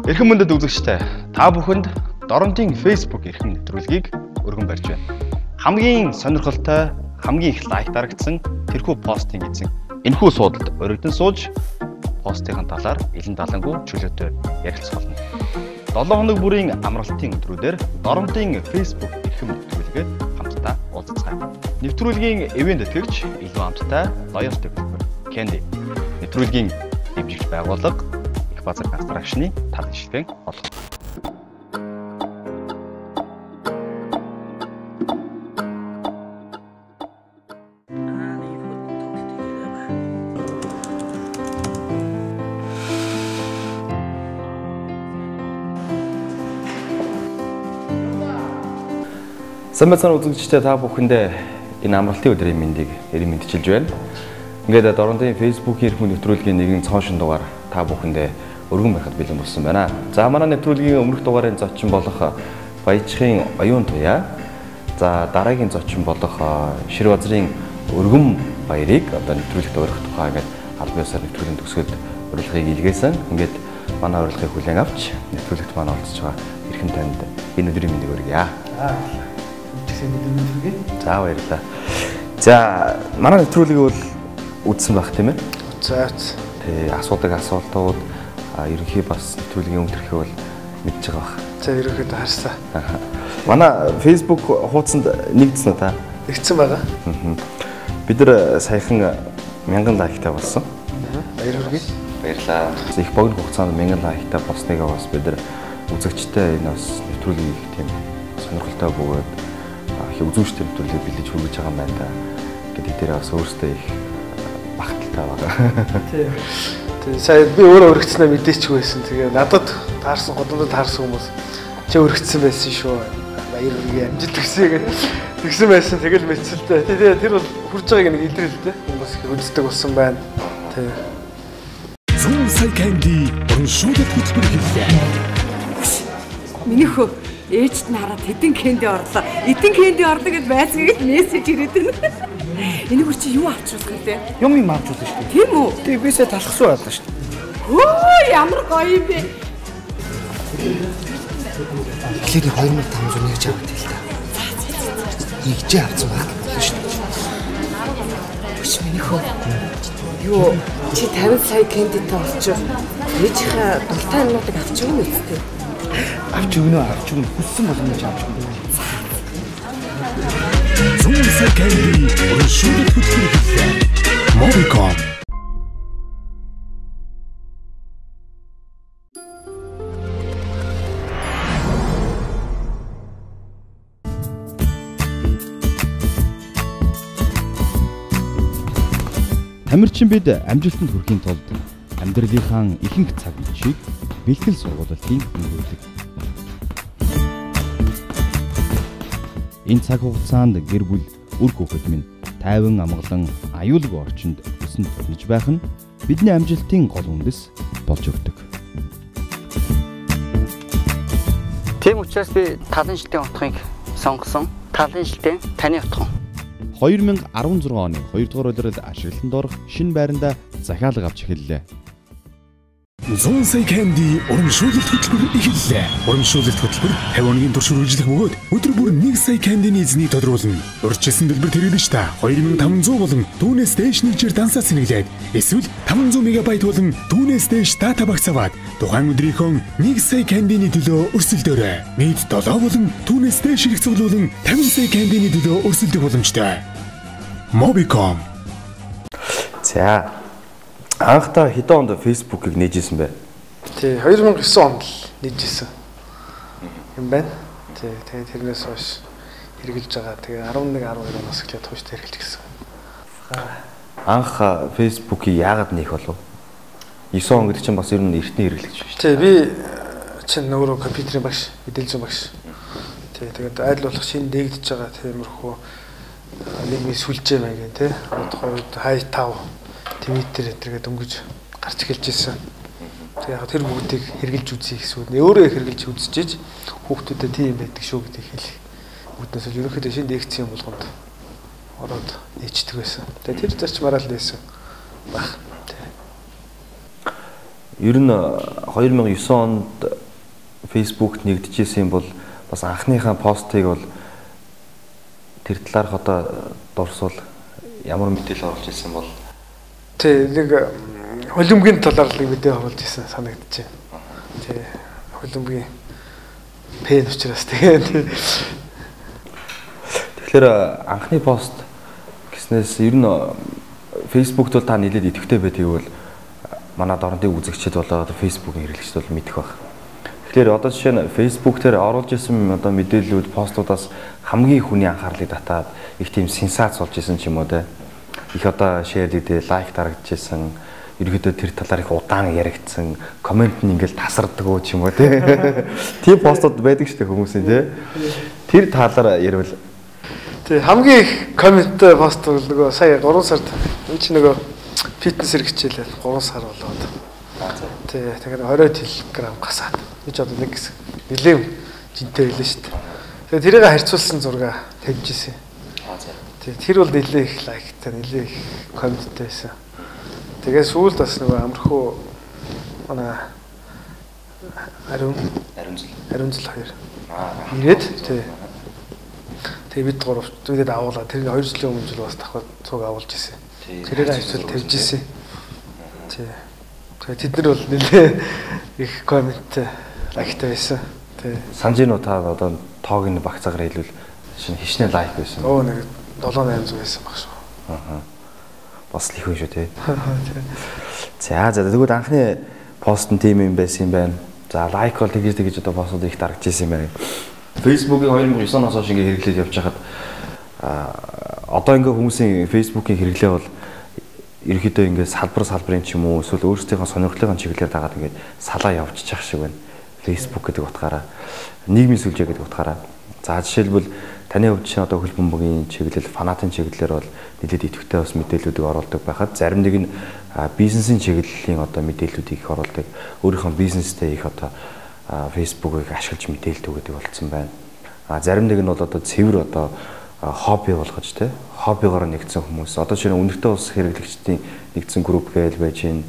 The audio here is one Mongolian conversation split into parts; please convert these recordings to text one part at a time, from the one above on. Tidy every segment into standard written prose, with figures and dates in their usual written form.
Эрхэм мөндөд үзэгчтэй та бүхэнд Доронтын Facebook эрхэм нэвтрүүлгийг өргөн барьж байна. Хамгийн сонирхолтой, хамгийн их лайк дарагдсан тэрхүү постын эзэн энэхүү суудалд өргөдөн сууж постын талаар илэн далангүй чөлөөтэй ярилцах болно. 7 хоног бүрийн амралтын өдрүүдээр Доронтын Facebook эрхэм нэвтрүүлгээ хамтдаа уулзцгаая. Нэвтрүүлгийн ивент тэтгэгч илүү амттай Loyalty Candy. Нэвтрүүлгийн дэмжигч байгууллага Базар констракшны талын шилхэн болгоо. Самбайцааны үзэгчдээ та бүхэндээ энэ амралтын өдрийн мэндийг эрен мэдчилж байна. Ингээд Доронтын Facebook-ийн эрхэм нэвтрүүлгийн нэгэн цоошин дугаар та бүхэндээ өргөн байхад бэлэн болсон байна. За манай нэвтрүүлгийн өмнөх дугаарын зочин болох Баячхын оюун туяа. За дараагийн зочин болох Ширбазрын өргөн баярыг одоо нэвтрүүлэгт өргөх тухай ингээд албан ёсоор нэвтрүүлгийн төгсгөлд урилгыг илгээсэн. Ингээд манай урилгыг хүлээн авч нэвтрүүлэгт манай олдсож байгаа эрхэм танд энэ өдрийн мэндийг өргөе. Үчигсэн өдрийн мэндийг. За баярлалаа. За манай нэвтрүүлгийг бол үзсэн байх тийм ээ. За. Тэ асуултууд ерөнхий бас нэвтрүүлгийн өмнөрхөө бол мэдж байгаа бах. За ерөнхийдөө харсан. Манай Facebook хуудсанд нэгдсэн үү та? Нэгдсэн байгаа. Бид нар саяхан 1000 лайктай болсон. Баяр хүргэе. Баярлалаа. Их богино хугацаанд 1000 лайктай болсныг бас бид нар үзэгчтэй энэ бас нэвтрүүлгийг их тийм сонирхолтой бөгөөд их үзүүштэй нэвтрүүлгийг бэлдэж хүргэж байгаа юм байна да. Гэдэг дээр бас өөрөөсөө их багталтай байгаа. Тийм. Сая би өөрөө өргөцснөө мэдээчгүй байсан. Тэгээ надад таарсан, годомдод таарсан хүмүүс чи өргөцсөн байсан шүү. Баяр хүргэе. Амжилт хүсье гэж тэгсэн байсан. Тэгэл мэдсэлтэй. Тэгээ тэр бол хурж байгааг нэг илэрэлтэй. Хүмүүс их үздэг болсон байна. Тий. Зүүн Candy өршүүлэлт хөтөлбөр хэллээ. Миний хөө ээжт нь хараад хэдэн кэнди орлоо. Эдэн кэнди орлоо гэж байцгийгэл мессеж ирээд байна. Энийг чи юу авчруулах вэ? Юм авчруулсан шүү дээ. Тийм үү? Тэгээ бисээ талхсан байлаа шүү дээ. Хөө ямар гоё юм бэ? Эхлээд 2500 нэгж аваад хэлээ та. Нэгж авсан байх болно шүү дээ. Өч миний хөө. Юу чи 50 сая кэндитэй олчих. Ээжийнхээ дултай юмнуудыг авч өгнө үстэй. Авч өгнө хүссэн болгоно ч авч өгнө. Зүүн Candy өршүүлэлт хөтөлбөр хэллээ. Mobicom. Тамирчин бид амжилтанд хүрэхийн тулд амьдралынхаа ихэнх цаг мөчийг бэлтгэл сургуулалтын өнгөрүүлдэг. Энэ цаг хугацаанд гэр бүл үр хүүхэд минь тайван амгалан аюулгүй орчинд өсөнд төрнөж байх нь бидний амжилтын гол үндэс болж өгдөг. Тийм учраас би талын шилтийн утгыг сонгосон. Талын шилтийн таны утга. 2016 оны 2 дугаар улиралд ашиглалтанд орох шинэ байранда захиалга авч эхэллээ. Зүүн Candy урамшуулалт хөтөлбөр эхэллээ. Урамшуулалт хөтөлбөр 50 хоногийн турш үргэлжлэх бөгөөд өдөр бүр 1 сая Candy-ний эзнийг тодруулна. Урьдчилсан дэлбэр тэрэлж та 2500 болон түүнээс дээш нэгжээр дансаа сэнэглээд эсвэл 500 мегабайт болон түүнээс дээш дата багц аваад тухайн өдрийнхөө 1 сая Candy-ний төлөө өрсөлдөөрэй. Нийт 7 болон түүнээс дээш хэрэгцээ болон 50 сая Candy-ний төлөө өрсөлдөх боломжтой. Mobicom. За анхдаа хэдэн онд Facebook-ыг нээжсэн бэ? Тий, 2009 онд л нээжсэн. Юм байна. Тий, тэгээ тэрнээс хойш хэрэгжилж байгаа. Тэгээ 11 12 оноос эхлээд хойш хэрэгжилж гисэн. Анх Facebook-ийг яагаад нээх болов? 9 он гэдэг чинь бас ер нь эртний хэрэглэгч шүү дээ. Тий, би чинь өөрөө компьютерийн багш, мэдээлэл зүйн багш. Тий, тэгээд айл болох шинэ нээгдэж байгаа тиймэрхүү нийгмийн сүлжээ маягийн тий. Тухайн үед хай тав Twitter энтергээд өнгөж гарч эхэлж ирсэн. Тэгээ яг тэр бүгдийг хэрглэж үзье гэсэн үг. Өөрөө хэрглэж үзчихэж хүүхдүүдэд тийм байдаг шүү гэдгийг хэлэх. Бүгднээс л ерөнхийдөө шинэ лекцийн болгонд ороод нээждэг байсан. Тэгээ тэр зарчмаараа л нээсэн баг. Ер нь 2009 онд Facebook нэгдэжсэн бол бас анхныхаа постыг бол тэр талаарх одоо дурсвал ямар мэдээлэл оруулж ирсэн бол Тэг нэг хөлбөмбөгийн талаар нэг мэдээ оруулж ирсэн санагдчихэв. Тэг хөлбөмбөгийн пен учраас тэгээд тэгэхээр анхны пост гэснээс ер нь Facebook-д бол та нэлээд идэвхтэй байдгийг бол манай дорнодын үзэгчид болоод Facebook-ийн хэрэглэгчид бол мэдэх баг. Тэгэхээр одоо жишээ нь Facebook дээр оруулж исэн одоо мэдээллүүд постуудаас хамгийн хүний анхаарлыг татаад их тийм сенсац болж исэн ч юм уу те. Их одоо шеэр хийдэ лайк дарагдчихсан. Ерөнхийдөө тэр талаар их удаан яригдсан. Комент нь ингээл тасардаг уу ч юм уу те. Тийм постууд байдаг шүү дээ хүмүүсийн те. Тэр талаар ярил. Тэг хамгийн их комент пост бол нөгөө сая 3 сард чи нөгөө фитнес хэрэгжүүлээ 3 сар болоод. Тэгээд 20 кг гасаад. Гэж одоо нэг хэсэг нэлээд жинтэй байлаа шүү дээ. Тэгээд тэрийг харьцуулсан зураг тавьж ирсэн. Тэгээд тэр бол нэлээд их лайктай, нэлээд их комменттэй байсан. Тэгээд сүүлд бас нөгөө амархуу манай Ариун зул хоёр. Ирээд тэгээд бид гурав зүйлээд авуулаа. Тэр 2 жилийн өмнө жил бас давхад цуг авуулж ирсэн. Тэрийг харьцуул тавьж ирсэн. Тэгээд тэд нар бол нэлээд их комменттэй лайктай байсан. Санаж нь та одоо тоог нь багцаагаар хэлвэл хичнээн лайк байсан. Оо нэг 7-800 байсан баг шүү. Бас л их хүн шүү те. За тэгвэл анхны пост нь тийм юм байсан юм байна. За лайк бол тэгж одоо постууд их дарагдж ирсэн юм байна. Facebook-ийн 2009 оноос хойш ингээ хэрэглээд явж хахад одоо ингээ хүмүүсийн Facebook-ийн хэрэглээ бол ерөөхдөө ингээ салбарын ч юм уу эсвэл өөрсдийнхөө сонирхлын чиглэлээр дагаад ингээ салаа явчихчих шиг байна. Facebook гэдэг утгаараа нийгмийн сүлжээ гэдэг утгаараа. За жишээлбэл таны хувьд чинь одоо хөлбөмбөгийн чиглэл, фанатын чиглэлээр бол нэлээд идэвхтэй бас мэдээллүүдийг оруулдаг байхад зарим нэг нь бизнесийн чиглэлийн одоо мэдээллүүдийг их оруулдаг. Өөрийнхөө бизнестэй их одоо Facebook-ыг ашиглаж мэдээлэл өгдөг болсон байна. Зарим нэг нь бол одоо цэвэр одоо хобби болгож те хоббигоор нэгдсэн хүмүүс. Одоо чинь өнөртөө ус хэрэглэгчдийн нэгдсэн групп гээл байж гин.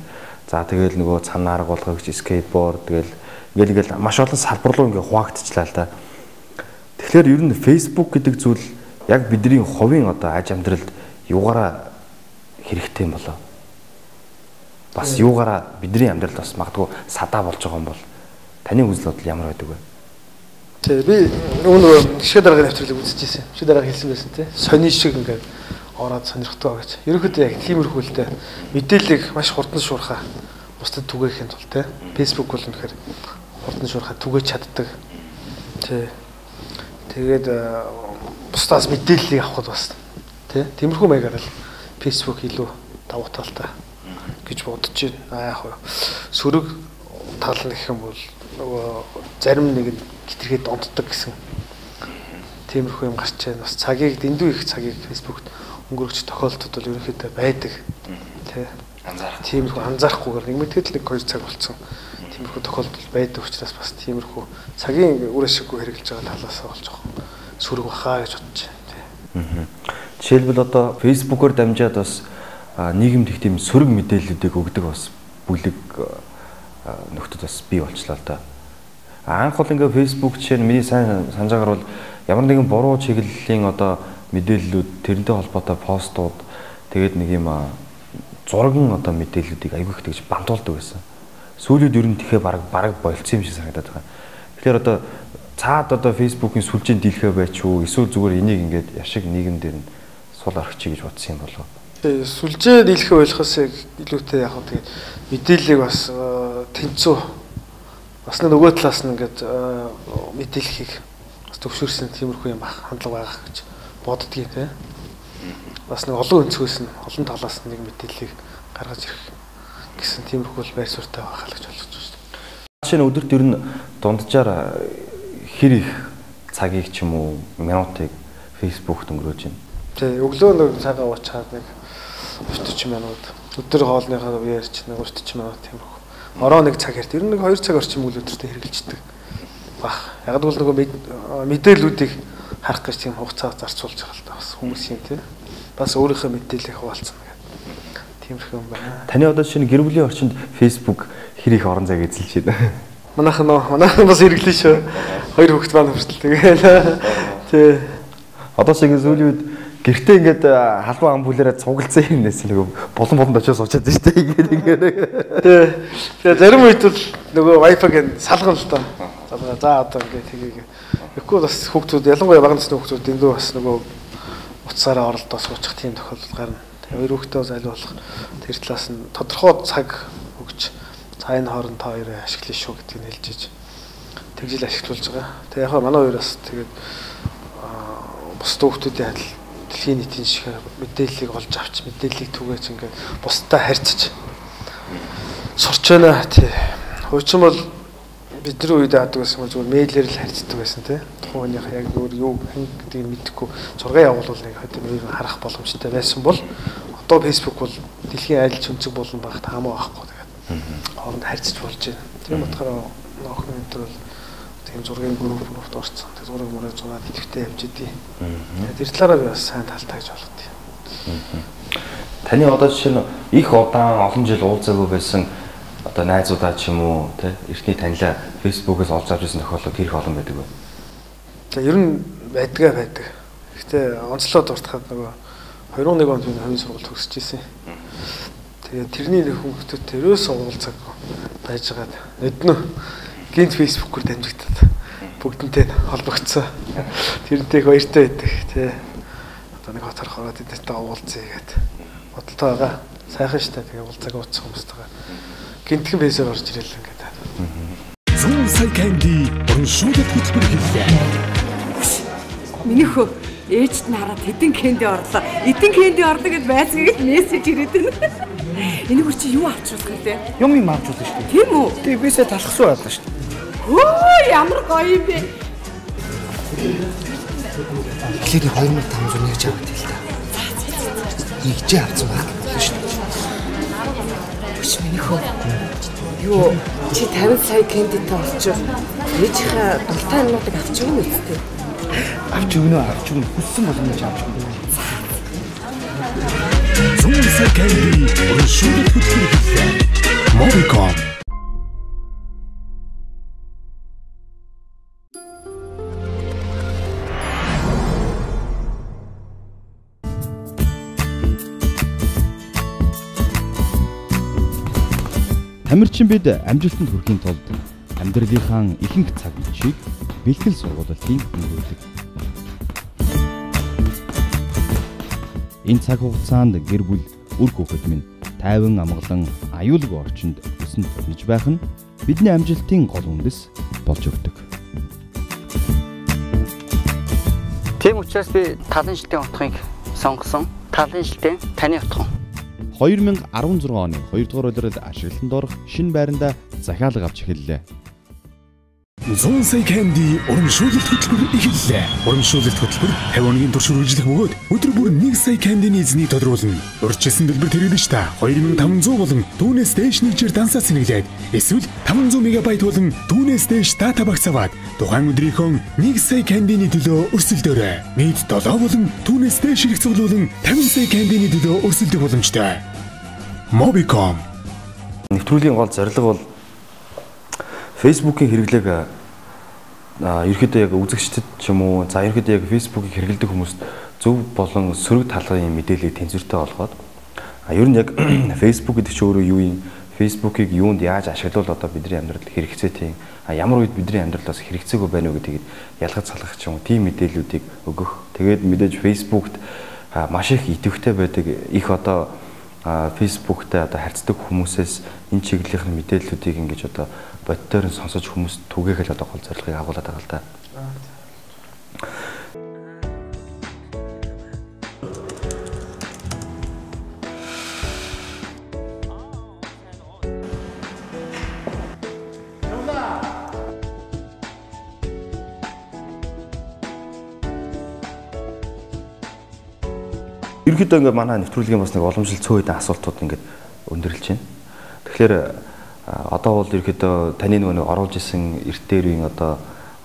За тэгэл нөгөө цанаар болгогч скейтборд тэгэл ингээл маш олон салбар руу ингээ хуваагдчихлаа л да. Тэгэхээр ер нь Facebook гэдэг зүйл яг бидний хувийн одоо аж амьдралд юугаараа хэрэгтэй юм болоо. Бас юугаараа бидний амьдралд бас магадгүй садаа болж байгаа юм бол таны үзэл бодол ямар байдаг вэ? Тэг би нөгөө гişгэ дараагийн нэвтрүүлэг үзчихсэн. Гişгэ дарааг хэлсэн байсан те. Сони шиг ингээд ороод сонирхтоо гэж. Ерөнхийдөө яг тиймэрхүү л дээ. Мэдээллийг маш хурдан шуурхаа бусдад түгээхин тул те. Facebook бол үнэхээр хурдан шуурхаа түгээж чаддаг. Тэгээд бусдаас мэдээллийг авахд бас тий. Тиймэрхүү маягаар л Facebook илүү давуу талтай гэж бодож байна. Яг сөрөг тал нь гэх юм бол нөгөө зарим нэг нь хитрхээ донтдог гэсэн тиймэрхүү юм гарч байна. Бас цагийг дэндүү их цагийг Facebook-т өнгөрөөч тохиолдолд бол ерөнхийдөө байдаг. Тий. Тиймэрхүү анзаарахгүйгээр нэг мэдгээд л 2 цаг болцсон. Тиймэрхүү тохиолдол байдаг учраас бас тиймэрхүү цагийн үр ашиггүй хэрэгжилж байгаа талаас болж байгаа. Сүрэг бахаа гэж бодож байна. Жишээлбэл одоо Facebook-оор дамжаад бас нийгэмд их тийм сөрөг мэдээллүүдийг өгдөг бас бүлэг нөхдөд бас бий болчлаа л да. Анх бол ингээ Facebook жишээ нь миний сайн санаж байгаагаар бол ямар нэгэн буруу чиглэлийн одоо мэдээллүүд тэрнтэй холбоотой постууд тэгээд нэг юм зурган одоо мэдээллүүдийг аягүй их тэгж бандуулдаг байсан. Сүүлүүд ер нь тэгэхээр бараг болцсон юм шиг санагдаад байгаа. Тэгэхээр одоо цаад одоо Facebook-ийн сүлжээнд дийлхэ байч уу эсвэл зүгээр энийг ингээд яшиг нийгэм дээр нь сул орхичий гэж бодсон юм болов. Сүлжээ дийлхэ болохоос илүүтэй яг тэгээд мэдээллийг бас тэнцүү бас нөгөө талаас нь ингээд мэдээллийг бас төвшөрсөн тиймэрхүү юм хандлага байгаа гэж боддгийг тийм. Бас нэг олон өнцгөөс нь олон талаас нь нэг мэдээллийг гаргаж ирэх гэсэн тиймэрхүү байр суурьтай байгаа л гэж болж байна шүү дээ. Жишээ нь өдөрт ер нь дунджаар хэр их цагийг ч юм уу минутыг Facebook-т өнгөрөөж байна. Тэг өглөө нэг цагаа уучаад нэг 40 минут өдөр хоолныхаа ярьж нэг 40 минут тиймэрхүү. Ороо нэг цаг хэрэг ер нь нэг 2 цаг орчим үйл өдөртөө хэрэгжилдэг баг. Яг л нөгөө мэдээллүүдийг харах гэж тийм хугацаа зарцуулж байгаа л да бас хүмүүсийн тийм бас өөрийнхөө мэдээллийг хуваалцсан гэх тиймэрхүү юм байна. Таны одоо шинэ гэр бүлийн орчинд Facebook хэр их орон зайг эзэлж байна? Манайхан бас хэрэглэн шүү. 2 хүүхэд маань хүртэл тэгээд. Тий. Одоо шиг сүүлийн үед гэртээ ингээд халуун ам бүлээрээ цуглацсан юм нээс нэг болон очиж суучаад байна шүү дээ. Ингээд. Тий. Тэгээд зарим үед бол нөгөө Wi-Fi-г салгана л доо. За одоо ингээд тгийг. Тэгэхгүй бас хүүхдүүд ялангуяа бага насны хүүхдүүд дэндүү бас нөгөө утсаараа оролдоо суучих тийм тохиолдол гарна. Тэгээ 2 хүүхдээ бас аль болох тэр талаас нь тодорхой цаг өгч за энэ хооронд та хоёроо ашиглая шүү гэдгийг хэлж иж тэгжил ашиглуулж байгаа. Тэгээ яг манай хоёроос тэгээд бус хүүхдүүдийн адил дэлхийн нийтийн шиг мэдээллийг олж авч мэдээллийг түгээж ингээд бусдаа харьцаж сурч байна. Тий. Хуучин бол бидний үед яадаг гэсэн бол зүгээр мэйлээр л харьцдаг байсан тий. Тухайн хүнийх яг өөр юу гэдгийг мэдэхгүй зураг явуулвал нэг хэдэн өөр харах боломжтой байсан бол одоо Facebook бол дэлхийн айл чөнцөг болон багт хамаа байхгүй тэгээд хооронд харьцаж болж байна. Тийм утгаараа охин өнтер бол тийм зургийн группт орсон. Тэгээд зураг мөрөө зураад идэвхтэй явж идэв. Тэр талаараа би бас сайн талтай гэж болгодог. Таны одоо жишээ нь их удаан олон жил уулзаагүй байсан одоо найзуудаа ч юм уу тий эртний танилаа Facebook-ээс олж авч ирсэн тохиолдол хэрэг олон байдаг вэ? За ер нь байдаг. Гэхдээ онцлог дуртахад нөгөө 2001 онд би хувийн сургалт төгсөж ирсэн. Тэгээд тэрний нэг хүүхдүүд тэрөөс уулзаагүй байж байгаад өднө гинт Facebook-оор дамжигдаад бүгдэнтэй холбогдсон. Тэрнтэйг баяртай байдаг тий. Одоо нэг хот орохоор тэдэртэй уулзъя гэдэг бодолтой байгаа. Сайхан штэ тэгээ уулзаагүй утсан хүмүүстээ. Гинтхэн фэйсээр орж ирэл ингээд. Зүүн сая канди урамшуулалт хөтөлбөр хэллээ. Миний хөө ээжт нь хараад хэдэн кэнди орлоо. Эдэн кэнди орлоо гэд байцгийгд мессеж ирээд байна. Энэ бүр чи юу авчихсан вэ? Юм авчихсан шүү дээ. Тийм үү? Тэг бисээ талхсан байлаа шүү дээ. Хөө ямар гоё юм бэ? Эхлээд 2500 нэгж аваад л та. Нэгж авсан баг шүү дээ. Биш миний хөө. Юу чи 50 сая кэндитэй олчих. Ээжийнхээ дуртай юмнуудыг авч өгнө үстэй. Авч өгнө хүссэн боломж авч өгнө. Зүүн сая канди урамшуулалт хөтөлбөр хэллээ. Mobicom. Тамирчин бид амжилтанд хүрэхийн тулд амьдралынхаа ихэнх цаг үеийг бэлтгэл сургуулалтын өнгөрүүлдэг. Энэ цаг хугацаанд гэр бүл үр хүүхэд минь тайван амгалан аюулгүй орчинд өсөнд төрнөж байх нь бидний амжилтын гол үндэс болж өгдөг. Тийм учраас би талын шилтийн утгыг сонгосон. Талын шилтийн таны утга. 2016 оны 2 дугаар улиралд ашиглалтанд орох шинэ байранда захиалга авч эхэллээ. Зүүн сая канди урамшуулалт хөтөлбөр эхэллээ. Урамшуулалт хөтөлбөр 50 хоногийн турш үргэлжлэх бөгөөд өдөр бүр 1 сая кандины эзнийг тодруулна. Урьдчилсан дэлбэр тэрэлж та 2500 болон түүнээс дээш нэгжээр дансаа сэнэглээд эсвэл 500 мегабайт болон түүнээс дээш дата багц аваад тухайн өдрийнхөө 1 сая кандины төлөө өрсөлдөөрэй. Нийт 7 болон түүнээс дээш хэрэг цуглуулан 50 сая кандины төлөө өрсөлдөх боломжтой. Mobicom. Нэвтрүүлгийн гол зорилго бол Facebook-ийн хэрэглээг ерөөхдөө яг үзэгчдэд ч юм уу за ерөөхдөө яг Facebook-ийг хэрэглэдэг хүмүүст зөв болон сөрөг талын мэдээллийг тэнцвэртэй олгоод ер нь яг Facebook гэдэг чинь өөрөө юу юм? Facebook-ийг юунд яаж ашиглавал одоо бидний амьдралд хэрэгцээтэй ямар үед бидний амьдралаас хэрэгцээгүй байна уу гэдгийг ялгаж салгах ч юм уу тийм мэдээллүүдийг өгөх. Тэгээд мэдээж Facebook-т маш их идэвхтэй байдаг их одоо Facebook-тэй одоо харьцдаг хүмүүсээс энэ чиглэлийн мэдээллүүдийг ингэж одоо бодтойр сонсож хүмүүс түгээхэл одоо гол зорилгыг агуулдаг байгаа л да. Ерөнхийдөө ингээ манай нэвтрүүлгийн бас нэг уламжлал цөөн хэдэн асуултууд ингээд өндөрлж байна. Тэгэхээр одоо бол ерөнхийдөө таны нөгөө оруулж исэн эрт дээр үеийн одоо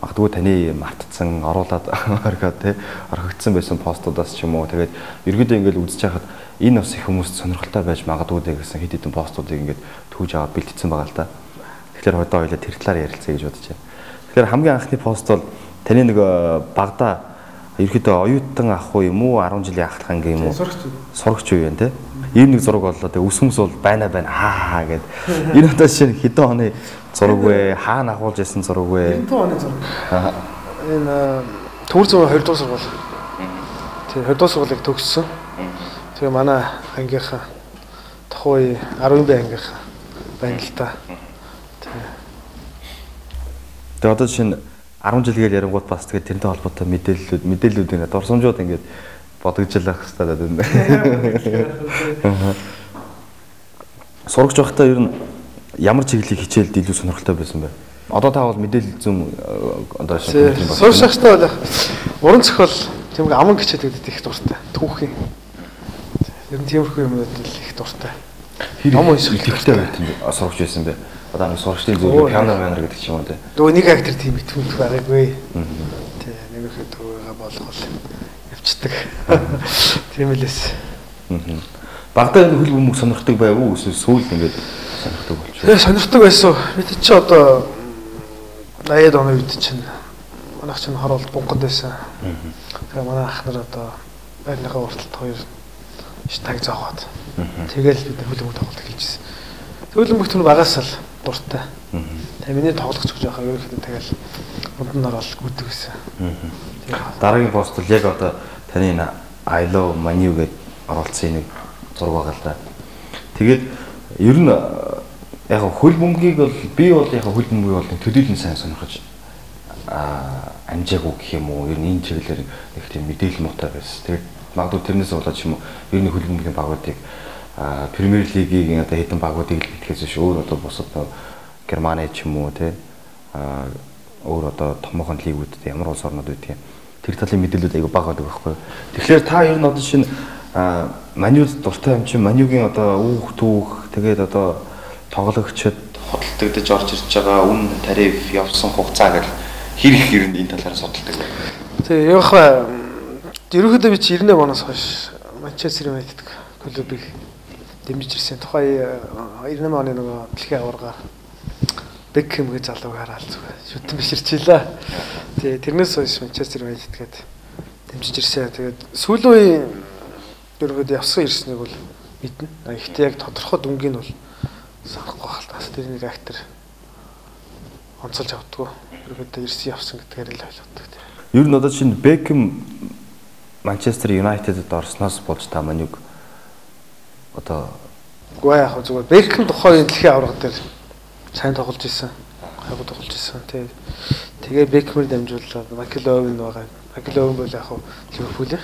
магадгүй таны мартцсан оруулаад орхиод тий орхигдсан байсан постуудаас ч юм уу тэгээд ерөнхийдөө ингээд үзэж байхад энэ бас их хүмүүст сонирхолтой байж магадгүй гэсэн хэд хэдэн постуудыг ингээд түүж аваад бэлтгэсэн байгаа л да. Тэгэхээр одоо хоёлаа тэр талаар ярилцъя гэж бодож байна. Тэгэхээр хамгийн анхны пост бол таны нэг багада ерөөдөө оюутан ах уу юм уу 10 жилийн ахлах анги юм уу? Сурагч юу юм те? Ийм нэг зураг боллоо. Тэгээ ус хүмүүс бол байна хаа гэд. Энэ одоо жишээ хэдэн оны зураг вэ? Хаана агуулж ясан зураг вэ? Хэдэн оны зураг? Энэ Төвөр зүүн 2 дугаар сургууль. Тэгээ 2 дугаар сургуулийг төгссөн. Тэгээ манай ангийнхаа тухай 10 бай ангийнхаа байна л та. Тэгээ одоо жишээ нь 10 жил гээл ярингууд бас тэгээ тэрнтэй холбоотой мэдээллүүд ингээд дурсамжууд ингээд бодогжлах хэрэгтэй байна. Сурагч байхдаа ер нь ямар чиглэлийг хичээлд илүү сонирхолтой байсан бэ? Одоо та бол мэдээлэл зүүн одоо сурагч байхдаа бол уран зохиол тийм аман хичээлүүдэд их дуртай. Түүхийн. Ер нь тиймэрхүү юмнууд их дуртай. Ном унших хэрэгтэй байсан сурагч байсан бэ? Одоо нэг сурагчдын зөвлөгөө пиано гэдэг ч юм уу те. Нөгөө нэг актер тийм итгүүл байгаагүй. Тэ нэг их төгөөгаа болгол явцдаг. Тийм элэс. Багтаа хөл бөмбөг сонирхдаг байв уу? Эсвэл сүүлд ингээд сонирхдаг болчихсон. Тэгээ сонирхдаг байсан. Бид чи одоо 80-аад оны үед чинь манайх чинь хороолт бунгад байсан. Тэгээ манай ах нар одоо байрныхаа урталт хоёр таг зоогоод. Тэгэл бид хөл бөмбөг тоглолт хийжсэн. Хөл бөмбөг түн багаас л дуртай. Тэгээ миний тоглох гэж байхаа ерөөхдөө тэгэл ундан ороод гүдэг гэсэн. Дараагийн пост бол яг одоо таны I love Manu гэдэг оруулсан нэг зураг байгаа л да. Тэгээд ер нь яг хөл бөмбөгийг бол би бол яг хөл бөмбөгийг бол төдийлөн сайн сонирхож амжаагүй гэх юм уу? Ер нь энэ чиглэлээр их тийм мэдээлэл муутай байсан. Тэгээд магадгүй тэрнээс болоод ч юм уу ер нь хөл бөмбөгийн багуудыг Премьер лигийн одоо хэдэн багуудыг л битгэхээс биш өөр одоо бусад Германы ч юм уу те өөр одоо томоохон лигүүд ямар улс орнууд байдгийг тэр талын мэдээлэлүүд айгүй бага байдаг байхгүй. Тэгэхээр та ер нь одоо шинэ Манюд дуртай юм чинь Манюгийн одоо үүх түүх тэгээд одоо тоглогчид хөдөлтөгдөж орж ирж байгаа үн тариф явсан хугацаа гэл хэрэг ер нь энэ талаар судалдаг байна. Тэгээ яг ерөөхдөө би чи 98 оноос хойш Манчестер Юнайтед клубыг дэмжиж ирсэн. Тухай 98 оны нөгөө дэлхийн аваргаар Бекхэм гэж залууг хараад зүгээр шүтэн биширчээ. Тэгээ тэрнээс хойш Манчестер Юнайтед гээд дэмжиж ирсэн. Тэгээд сүүлийн үеийн ерөөдөө явсан ирснийг бол мэднэ. Гэхдээ яг тодорхой дүнгийн бол санахгүй халтаас тэр нэг актер онцолж авдаггүй. Ерөөдөө ирсэн явсан гэдгээр л ойлгодог. Ер нь одоо чинь Бекхэм Манчестер Юнайтедд орсноос болж та Манюг одоо гоо яг зүгээр Бекхэм тухайн дэлхийн аварга дээр сайн тоглож исэн. Хайгуу тоглож исэн. Тэгээ Бекхэмээр дамжуулаад Майкл Оуэн байгаа. Майкл Оуэн бол яг Ливерпулээр.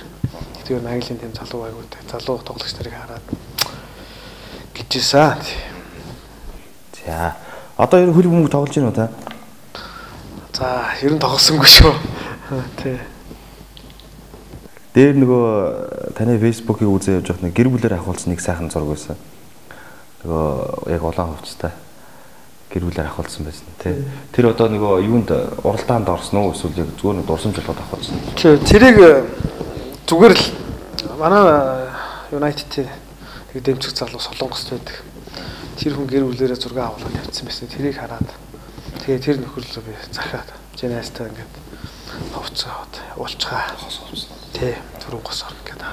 Тэгээ Англиийн тэм залуу байгууд залуу тоглогч нарыг хараад гिचсэн. За одоо ер нь хөл бөмбөг тоглож байна уу та? За ер нь тоглосонгүй шүү. Тий. Дээр нөгөө таны фэйсбүүкийг үзээ явж байхад гэр бүлээр авахулсан нэг сайхан зураг байсан. Нөгөө яг улаан хувцастай гэр бүлээр авахулсан байсан тий. Тэр одоо нөгөө юунд уралдаанд орсон уу эсвэл яг зүгээр нэг дурсамжлоод авахулсан. Тэрийг зүгээр л манай Юнайтед тэг дэмжих залуу Солонгост байдаг. Тэр хүн гэр бүлээрээ зураг авуулаад явцсан байсан. Тэрийг хараад тэгээ тэр нөхөрлөө би захиад Женайстай ингээд хувцаад уулчгаа. Тий, түрүүн гос орно гэдэг.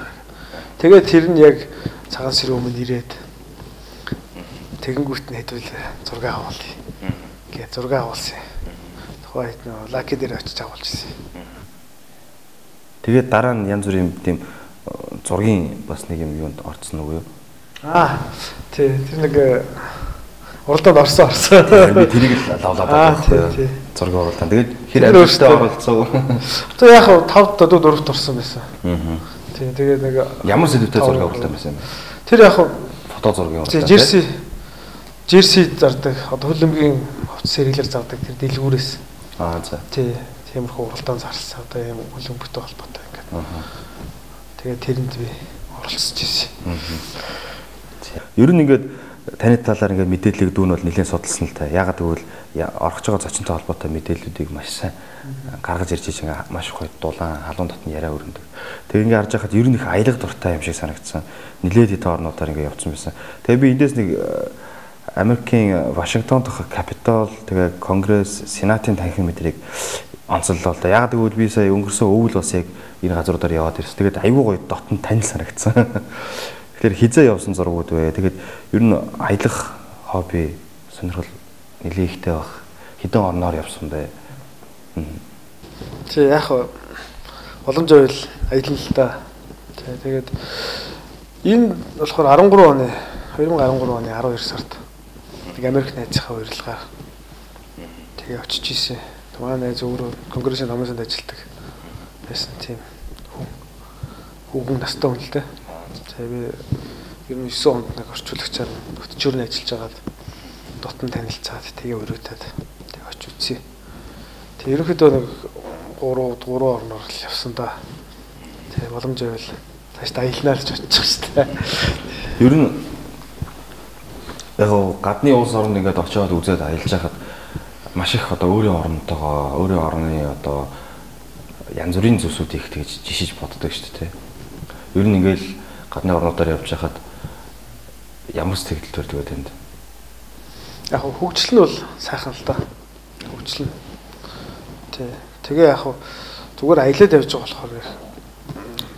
Тэгээд тэр нь яг цагаан сэрүүн өмнө ирээд тэгэнгүүт нь хэдвэл зураг авуулъя. Гэ зураг авуулсан. Тухайд нөө лаки дээр очиж авуулж ирсэн. Тэгээд дараа нь янз бүрийн тийм зургийн бас нэг юм юунд орцсон уу юу? Тий, тэр нэг уралдаанд орсон. Би тэрийг л лавлаад байгаа. Зураг оруулалтаа. Тэгээд хэр амжилттай оролцсон. Одоо яг 5-д 4-т орсон байсан. Тий, тэгээд нэг ямар сэдвтэй зураг оруулалтаа байсан юм бэ? Тэр яг фото зургийн оруулалт. Жерси зардаг. Одоо хөлбөмбөгийн хувцас сэргэлэр зардаг тэр дэлгүүрээс. За. Тий, тиймэрхүү уралдаан зарсан. Одоо юм хөлбөмбөгтэй холбоотой ингээд. Тэгээд тэрэнд би оролцож ирсэн. Ер нь ингээд таны талаар ингээд мэдээллийг дүүн бол нэлээд судалсан л та. Ягаад гэвэл орхож байгаа зочинтой холбоотой мэдээллүүдийг маш сайн гаргаж ирж байгаа маш их дулаан халуун дотны яриа өрнөдөг. Тэг ингээд харж байхад ер нь их аялга дуртай юм шиг санагдсан. Нэлээд хэдэн орнуудаар ингээд явцсан байсан. Тэгээ би эндээс нэг Америкийн Вашингтон дахь Capitol тэгээ Конгресс, Сенатын танхим мэдрийг онцлолоо л да. Яг гэвэл би сая өнгөрсөн өвөл бас яг энэ газруудаар яваад ирсэн. Тэгээд аюу гоё дотн танил санагдсан. Тэгэхээр хизээ явсан зургууд вэ. Тэгээд ер нь аялах хобби сонирхол нэлээд ихтэй баг. Хэдэн орноор явсан бэ? Тэг яг боломж байвал аялал л да. Тэгээд энэ болохоор 2013 оны 12 сард нэг Америк найзынхаа урилгаар тэгээ очиж ийсэн. Манай найз өөрөө конгрессийн намын санд ажилладаг байсан тийм хүүхэн настай хүн л дээ. Тэгээ би ер нь 9 хонд нэг орчуулагчаар хөтчөөрн ажиллаж байгаад дотн танилцаад тэгээ өрөөтөөд тэгээ очиж үзье. Тэгээ ерөнхийдөө нэг 3 орноор л явсан да. Тэгээ боломж байвал тааш аялнаа л ч очих шүү дээ. Ер нь яг гадны улс орнд ингээд очиод үзээд аялж байхад маш их одоо өөрийн орнотойгоо өөрийн орны одоо янз бүрийн зүйлсүүдийг тэгж жишиж боддог шүү дээ. Ер нь ингээл гадны орнуудаар явж байхад ямар сэтгэл төрдөг вэ тэнд? Яг хөгжил нь бол сайхан л да. Хөгжил нь. Тэгээ яг зүгээр аялаад явж байгаа болохоор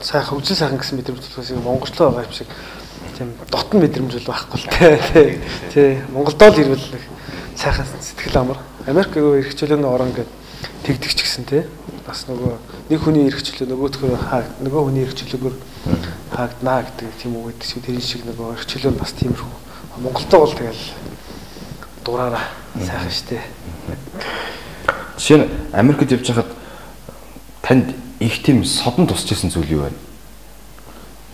сайхан хөгжил сайхан гэсэн мэдрэмж төрөхөөс монголчлоо байгаа юм шиг тийм дотн мэдрэмж бол байхгүй л тий. Монголдоо л ирвэл сайхан сэтгэл амар. Америк ирэх чөлөөний орон гэдэг тэгдэг ч гэсэн тий. Бас нөгөө нэг хүний ирэх чөлөө нөгөө хүний ирэх чөлөөгөр хаагднаа гэдэг тийм үг гэдэг шиг тэрийн шиг нөгөө ирэх чөлөө бас тиймэрхүү. Монголдоо бол тэгэл дураараа сайхан штэ. Жишээ нь Америкт явж байхад танд их тийм содон тусчихсан зүйл юу вэ?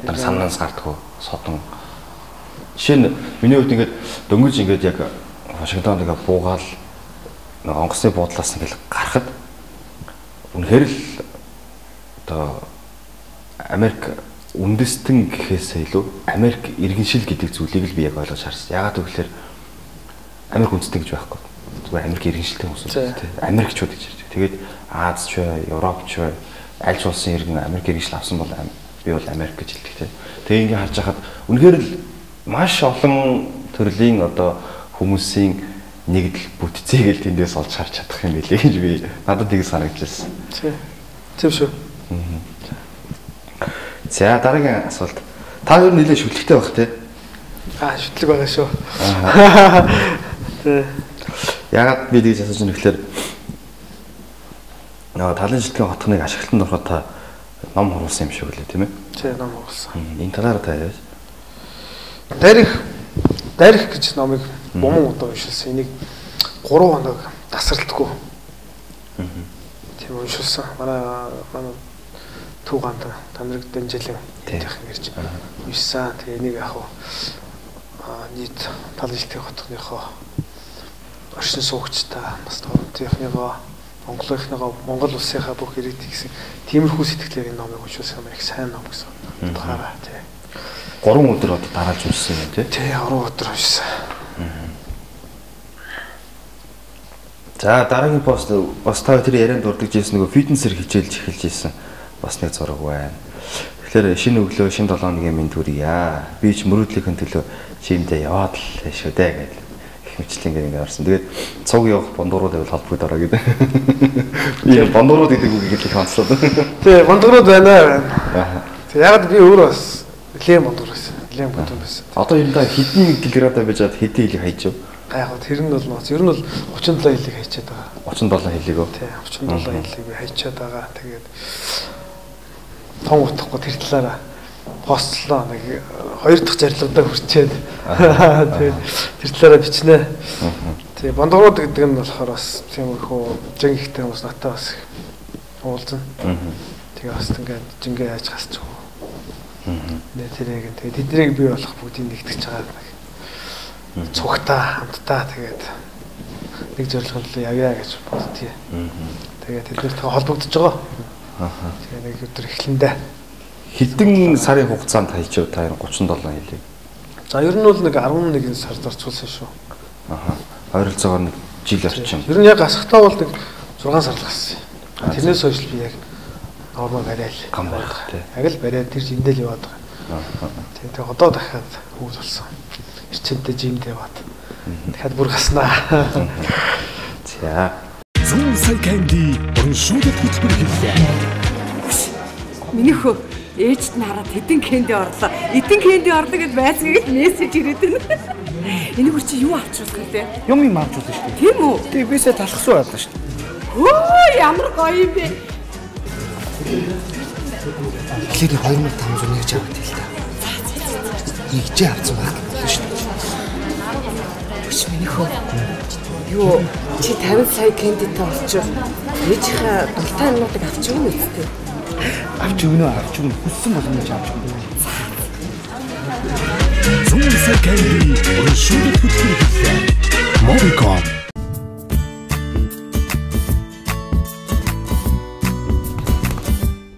Одоо санаанаас гардаггүй содон. Жишээ нь миний хувьд ингээд дөнгөж ингээд яг Вашингтонд ингээд буугаал онгоцны буудлаас ингээд гарахад үнэхээр л одоо Америк үндэстэн гэхээсээ илүү Америк иргэншил гэдэг зүйлийг л би яг ойлгож харсан. Яагаад гэвэл Америк үндэстэн гэж байхгүй. Зүгээр Америк иргэншилтэй хүмүүс тийм. Америкчууд гэж ярьж. Тэгээд Азч бай, Европч бай, аль ч улсын иргэн Америк иргэншил авсан бол би бол Америк гэж хэлдэг тийм. Тэгээ ингээд харж хахад үнэхээр л маш олон төрлийн одоо хүмүүсийн нэгдэл бүтцийг л тэндээс олж харж чадах юм билээ гэж би надад тийг санагдчихсан. Тийм шүү. За дараагийн асуулт. Та юу нэлээд шүтлэгтэй байх тий? Шүтлэг байгаа шүү. Тий. Яагаад би тэгж асууж байгаа гэхээр талын шилтгэн хотхныг ашиглалтанд ороход та ном хуруулсан юм шиг үлээ тийм ээ? Тий, ном хуруулсан. Энэ талаараа та яаж? Дарих гэж номыг бомон удаа уншилсан. Энийг 3 хоног тасралтгүй. Тийм уншилсан. Манай түүганд Америк дэмжлэн идэх гэж уншсан. Тэгээ энийг яг нийт талын шилтгэн хотхныхоо оршин суугчтай бас товонтынхныгоо Монгол улсынхаа бүх ирээд гэсэн тиймэрхүү сэтгэлээр энэ номыг уншуулсан юм их сайн ном гэсэн. Утгаараа тий. 3 өдөр одоо дараалж уншсан юм тий. Тий 3 өдөр уншсан. За дараагийн пост бас та тэр ярианд дурдж ирсэн нөгөө фитнесээр хичээлж эхэлж ирсэн бас нэг зураг байна. Тэгэхээр шинэ өглөө шинэ 7 хоногийн мэнд хүргье. Би ч мөрөөдлийнхын төлөө жимдээ яваад л шүү дээ гэдэг. Мичлэн ингээд орсон. Тэгээд цуг явах бондуурууд байвал холбогд ороо гэдэг. Би бондуурууд гэдэг үгийг л их онцлоо. Тий, бондуурууд байна. Тэг ягаад би өөрөө бас нэлээд бондуур байсан. Нэлээд бондуур байсан. Одоо энэ да хэдэн килограмтай байж хаад хэдэн хилийг хайж юу? Яг гоо тэр нь бол ноц. Ер нь бол 37 хилийг хайчаад байгаа. 37 хилийг үү? Тий, 37 хилийг би хайчаад байгаа. Тэгээд том утахгүй тэр талаараа постлоо нэг 2 дахь зарлагтаа хүрчээд тэгээд тэр талаараа бичнэ. Тэгээ бондгорууд гэдэг нь болохоор бас тиймэрхүү жинг ихтэй хүмүүс натаа бас уулзна. Тэгээ бас ингээд жингээ яаж гасчих вэ? Нэ тэрийг тэгээ тэднийг бий болох бүгдийг нэгтгэж байгаа нэг цугтаа хамтдаа тэгээд нэг зорилгын төлөө явъя гэж боддгий. Тэгээ тэднэртэй холбогдож байгаа. Тэгээ нэг өдөр эхлэндээ хэдэн сарын хугацаанд хайчаа та 37 хилийг. За ер нь бол нэг 11 сард орцуулсан шүү. Ойролцоогоор нэг жил орчим. Ер нь яг асахтаа бол нэг 6 сар л гассан. Тэрнээс хойш би яг нормал барайл. Яг л бариад тэр жимдэл яваад байгаа. Тэгээ одоо дахиад хөвс болсон. Эрчимтэй жимд яваад. дахиад бүр гаснаа. За. Зүүн сая канди урамшуулалт хөтөлбөр хэллээ. Миний хөө ээжт нь хараад хэдэн кэнди орлоо. Эдэн кэнди орлоо гэд байцгийгд мессеж ирээд байна. Энэ бүр чи юу авчихсан вэ? Юм авч үзсэн шүү дээ. Тийм үү? Тэг бисээ талхсан байлаа шүү дээ. Өө ямар гоё юм бэ? Тэгэхээр 2500 нэгж аваад л та. Нэгж авсан байна шүү дээ. Биш миний хөө. Юу чи 50 сая кэндитэй олчих. Ээжийнхээ дуртай юмнуудыг авч өгнө үстэй. Авч өгнө хүссэн боломж авч өгнө. Зүүн сая канди урамшуулалт хөтөлбөр хэллээ. Mobicom.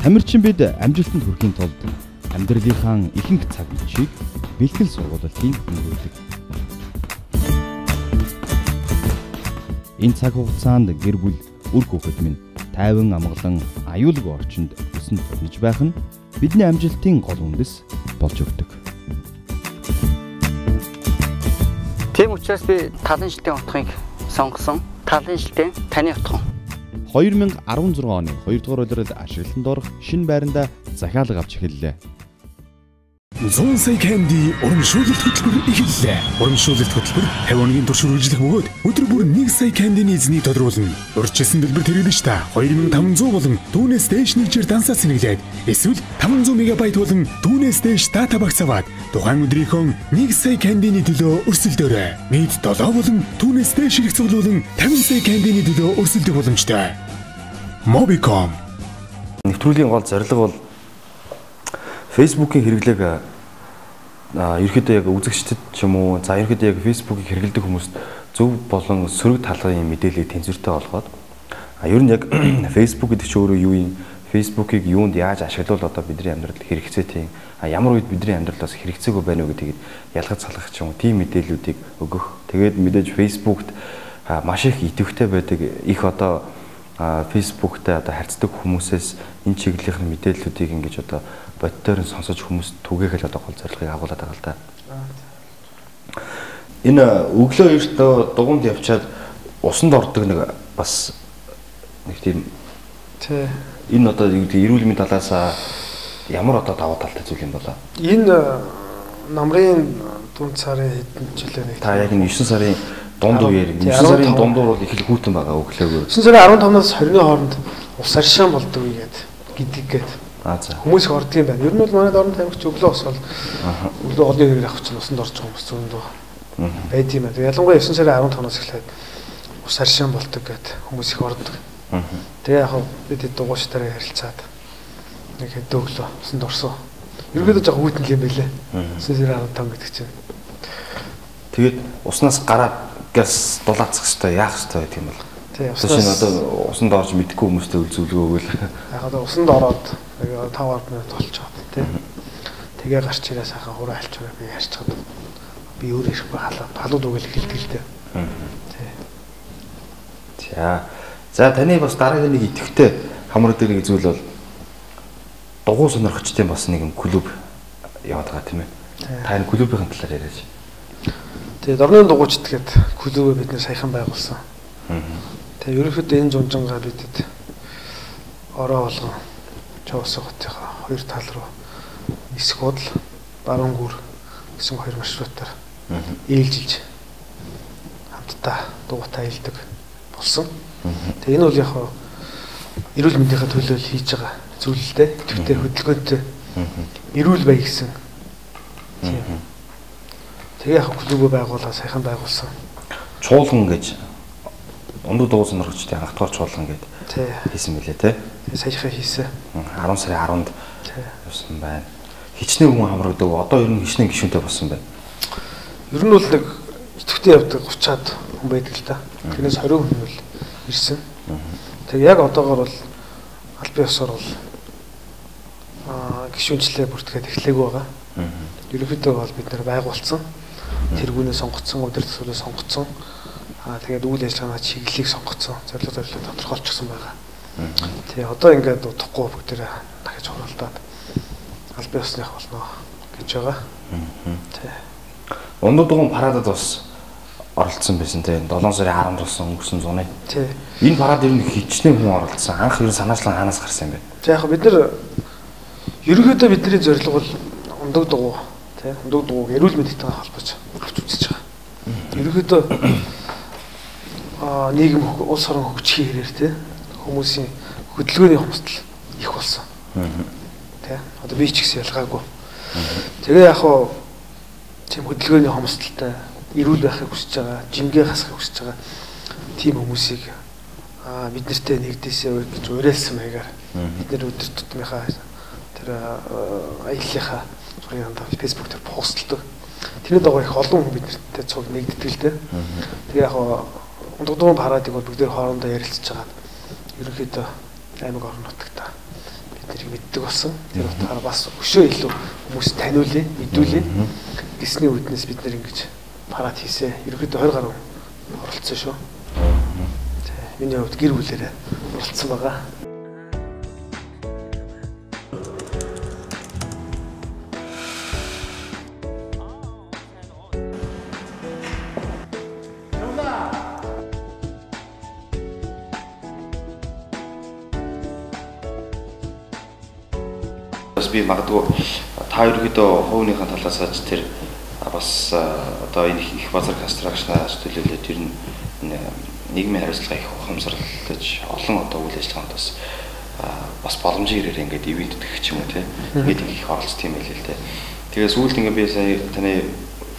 Тамирчин бид амжилтанд хүрэхийн тулд амьдралынхаа ихэнх цаг мөчийг бэлтгэл сургуулалтын өнгөрүүлдэг. Энэ цаг хугацаанд гэр бүл үр хүүхэд минь тайван амгалан аюулгүй орчинд өсөнд төрнөж байх нь бидний амжилтын гол үндэс болж өгдөг. Тийм учраас би талын шилтийн утгыг сонгосон. Талын шилтийн таны утга. 2016 оны 2 дугаар улиралд ашиглалтанд орох шинэ байранда захиалга авч эхэллээ. Зүүн сая канди урамшуулалт хөтөлбөр эхэллээ. Урамшуулалт хөтөлбөр 50 хоногийн турш үргэлжлэх бөгөөд өдөр бүр 1 сая кандины эзнийг тодруулна. Урьдчилсан дэлбэр тэрэгдэн ш та 2500 болон түүнээс дээш нэгжээр дансаа сэнэглээд эсвэл 500 мегабайт болон түүнээс дээш дата багц аваад тухайн өдрийнхөө 1 сая кандины төлөө өрсөлдөөрэй. Нийт 7 болон түүнээс дээш хэрэг цуглуулан 50 сая кандины төлөө өрсөлдөх боломжтой. Mobicom. Нэвтрүүлгийн гол зорилго бол Facebook-ийн хэрэглээг ерөөхдөө яг үзэгчдэд ч юм уу за ерөөхдөө яг Facebook-ийг хэрэглэдэг хүмүүст зөв болон сөрөг талын мэдээллийг тэнцвэртэй олгоод ер нь яг Facebook гэдэг чинь өөрөө юу юм? Facebook-ийг юунд яаж ашиглавал одоо бидний амьдралд хэрэгцээтэй ямар үед бидний амьдралаас хэрэгцээгүй байна уу гэдгийг ялгаж салгах ч юм уу тийм мэдээллүүдийг өгөх. Тэгээд мэдээж Facebook-т маш их идэвхтэй байдаг их одоо Facebook-тай одоо харьцдаг хүмүүсээс энэ чиглэлийн мэдээллүүдийг ингэж одоо бодтойр нь сонсож хүмүүс түгээхэл одоо гол зорилгыг агуулдаг байгаа л да. Энэ өглөө эртөө дугуйнд явчаад усанд ордог нэг бас нэг тийм Тий. Энэ одоо эрүүл мэндийн талаас ямар одоо даваа талтай зүйл юм болоо? Энэ намрын дунд сарын хэдэн жилээ нэг. Та яг 9 сарын дунд үеэр 9 сарын дундуур бол их л хүүтэн байгаа өглөөгөө. 9 сарын 15-наас 20-ны хооронд ус аршаан болдог гэдгийг за. Хүмүүс их ордог юм байна. Ер нь бол манай Дорн тамирч өглөө ус бол өглөө олон хэрэг авах чинь усанд орж байгаа хүмүүс зөндөө байд юм байна. Ялангуяа 9 сарын 15-наас эхлээд ус аршаан болдог гэдэг хүмүүс их ордог. Тэгээ яг бид дугуйчтайгаа харилцаад нэг хэд өглөө усанд орсон. Ерөнхийдөө жоо хүүтэн юм байлээ. 9 сарын 15 гэдэг чинь. Тэгээд уснаас гараад газ дулаацах хэрэгтэй яах хэрэгтэй гэдэг юм бол. Тийм уснаас одоо усанд орж мэдгүй хүмүүстэй үзүүлгөө өгөөл. Яг одоо усанд ороод 5 минут болчиход тий. Тэгээ гарч ирээ сайхан хураа алчураа би ярьчихад би өөр ирэхгүй халууд үгэл хэлдэг л дээ. Тий. За таны бас дараагийн нэг идэвхтэй хамраг дээр нэг зүйл бол дугуй сонирхчдын бас нэг юм клуб яваад байгаа тийм ээ. Та энэ клубийн талаар яриач. Тэгээ Дорны дугуйчд гэдэг клубыг бид нэр саяхан байгуулсан. Тэгээ ерөнхийдөө энэ жунжангаа бидэд ороо болгон Чавсаг хотынхаа хоёр тал руу нисэх бодол баруун гүр гэсэн хоёр маршрутаар ээлжилж хамтдаа дугуйтай ээлдэг болсон. Тэгээ энэ бол яг эрүүл мэндийн төлөө хийж байгаа зүйл л дээ. Тэгтээ хөдөлгөөнтэй эрүүл бай гэсэн. Тэгээ яг клуб байгуулаад сайхан байгуулсан. Чуулган гэж Ондоо дугуй сонирхчдын анх дугаар чуулган гэдэг хийсэн мөлий те. Саяхан хийсэн. 10 сарын 10-нд явсан байна. Хичнээн хүн хамрагдаг. Одоо ер нь хичнээн гишүүнтэй болсон байна. Ер нь бол нэг идэвхтэй явдаг 30-аад хүн байдаг л да. Тэрнээс 20 хүн бол ирсэн. Тэг яг одоогоор бол аль бие усаар бол гишүүнчлээ бүртгээд эхлэегүй байгаа. Ерөнхийдөө бол бид нэр байгуулсан. Тэргүүнээ сонгоцсон, өдөр төсвөрөө сонгоцсон. Тэгээд үйл ажиллагааны чиглэлийг сонгоцсон. Зорилго тодорхойлчихсон байгаа. Тэгээ одоо ингээд удахгүй бүгдээ дахиж хуралдаад аль бие усных болно гэж байгаа. Тий. Ондоо дугуй парадад бас оролцсон байсан те 7 сарын 10-нд болсон өнгөрсөн зуны. Тий. Энэ парад ер нь хичнээн хүн оролцсон. Анх ер нь санаачлан хаанаас гарсан юм бэ? За яг бид нар ерөнхийдөө бидний зорилго бол ундаг дугуй тий ундаг дугуйг эрүүл мэндтэйгээ холбож авч үзэж байгаа. Ерөнхийдөө нийгэм улс орон хөгжихийн хэрээр тий хүмүүсийн хөдөлгөөний хомсдол их болсон. Тий одоо би ч гэсэн ялгаагүй. Тэгээ яг хоо тийм хөдөлгөөний хомсдолтой эрүүл байхыг хүсэж байгаа, жимгээ хасахыг хүсэж байгаа тийм хүмүүсийг бид нартэй нэгдээсээ гэж уриалсан маягаар бид нар өдөр тутмынхаа тэр аяллахаа зургийг хандаа фэйсбүүк дээр постлдог. Тэрний дагуу их олон хүн бид нартай цуг нэгддэг л дээ. Тэгээ яг ундгдуун парадыг бол бүгд хоорондоо ярилцж байгаа. Ерөнхийдөө аймаг орон нутагта бид нарыг мэддэг болсон. Тэр утгаараа бас өшөө илүү хүмүүс таниулъя, мэдүүлье. Гэсний үүднээс бид нар ингэж парад хийсэ. Ерөнхийдөө 20 гаруй оролцсон шүү. Миний хувьд гэр бүлээрээ оролцсон байгаа. Бас би магадгүй та ерөөдөө хувийнхаа талаас ч тэр бас одоо энэ их базар констракшнаас төлөөлөд ер нь нийгмийн хариуцлага их ухамсарлаж олон одоо үйл ажиллагаанд бас боломжийн ирээр ингээд ивент өгөх ч юм уу тийм ингээд их оролцсон юм байл л дээ. Тэгээ сүүлд ингээд би сая таны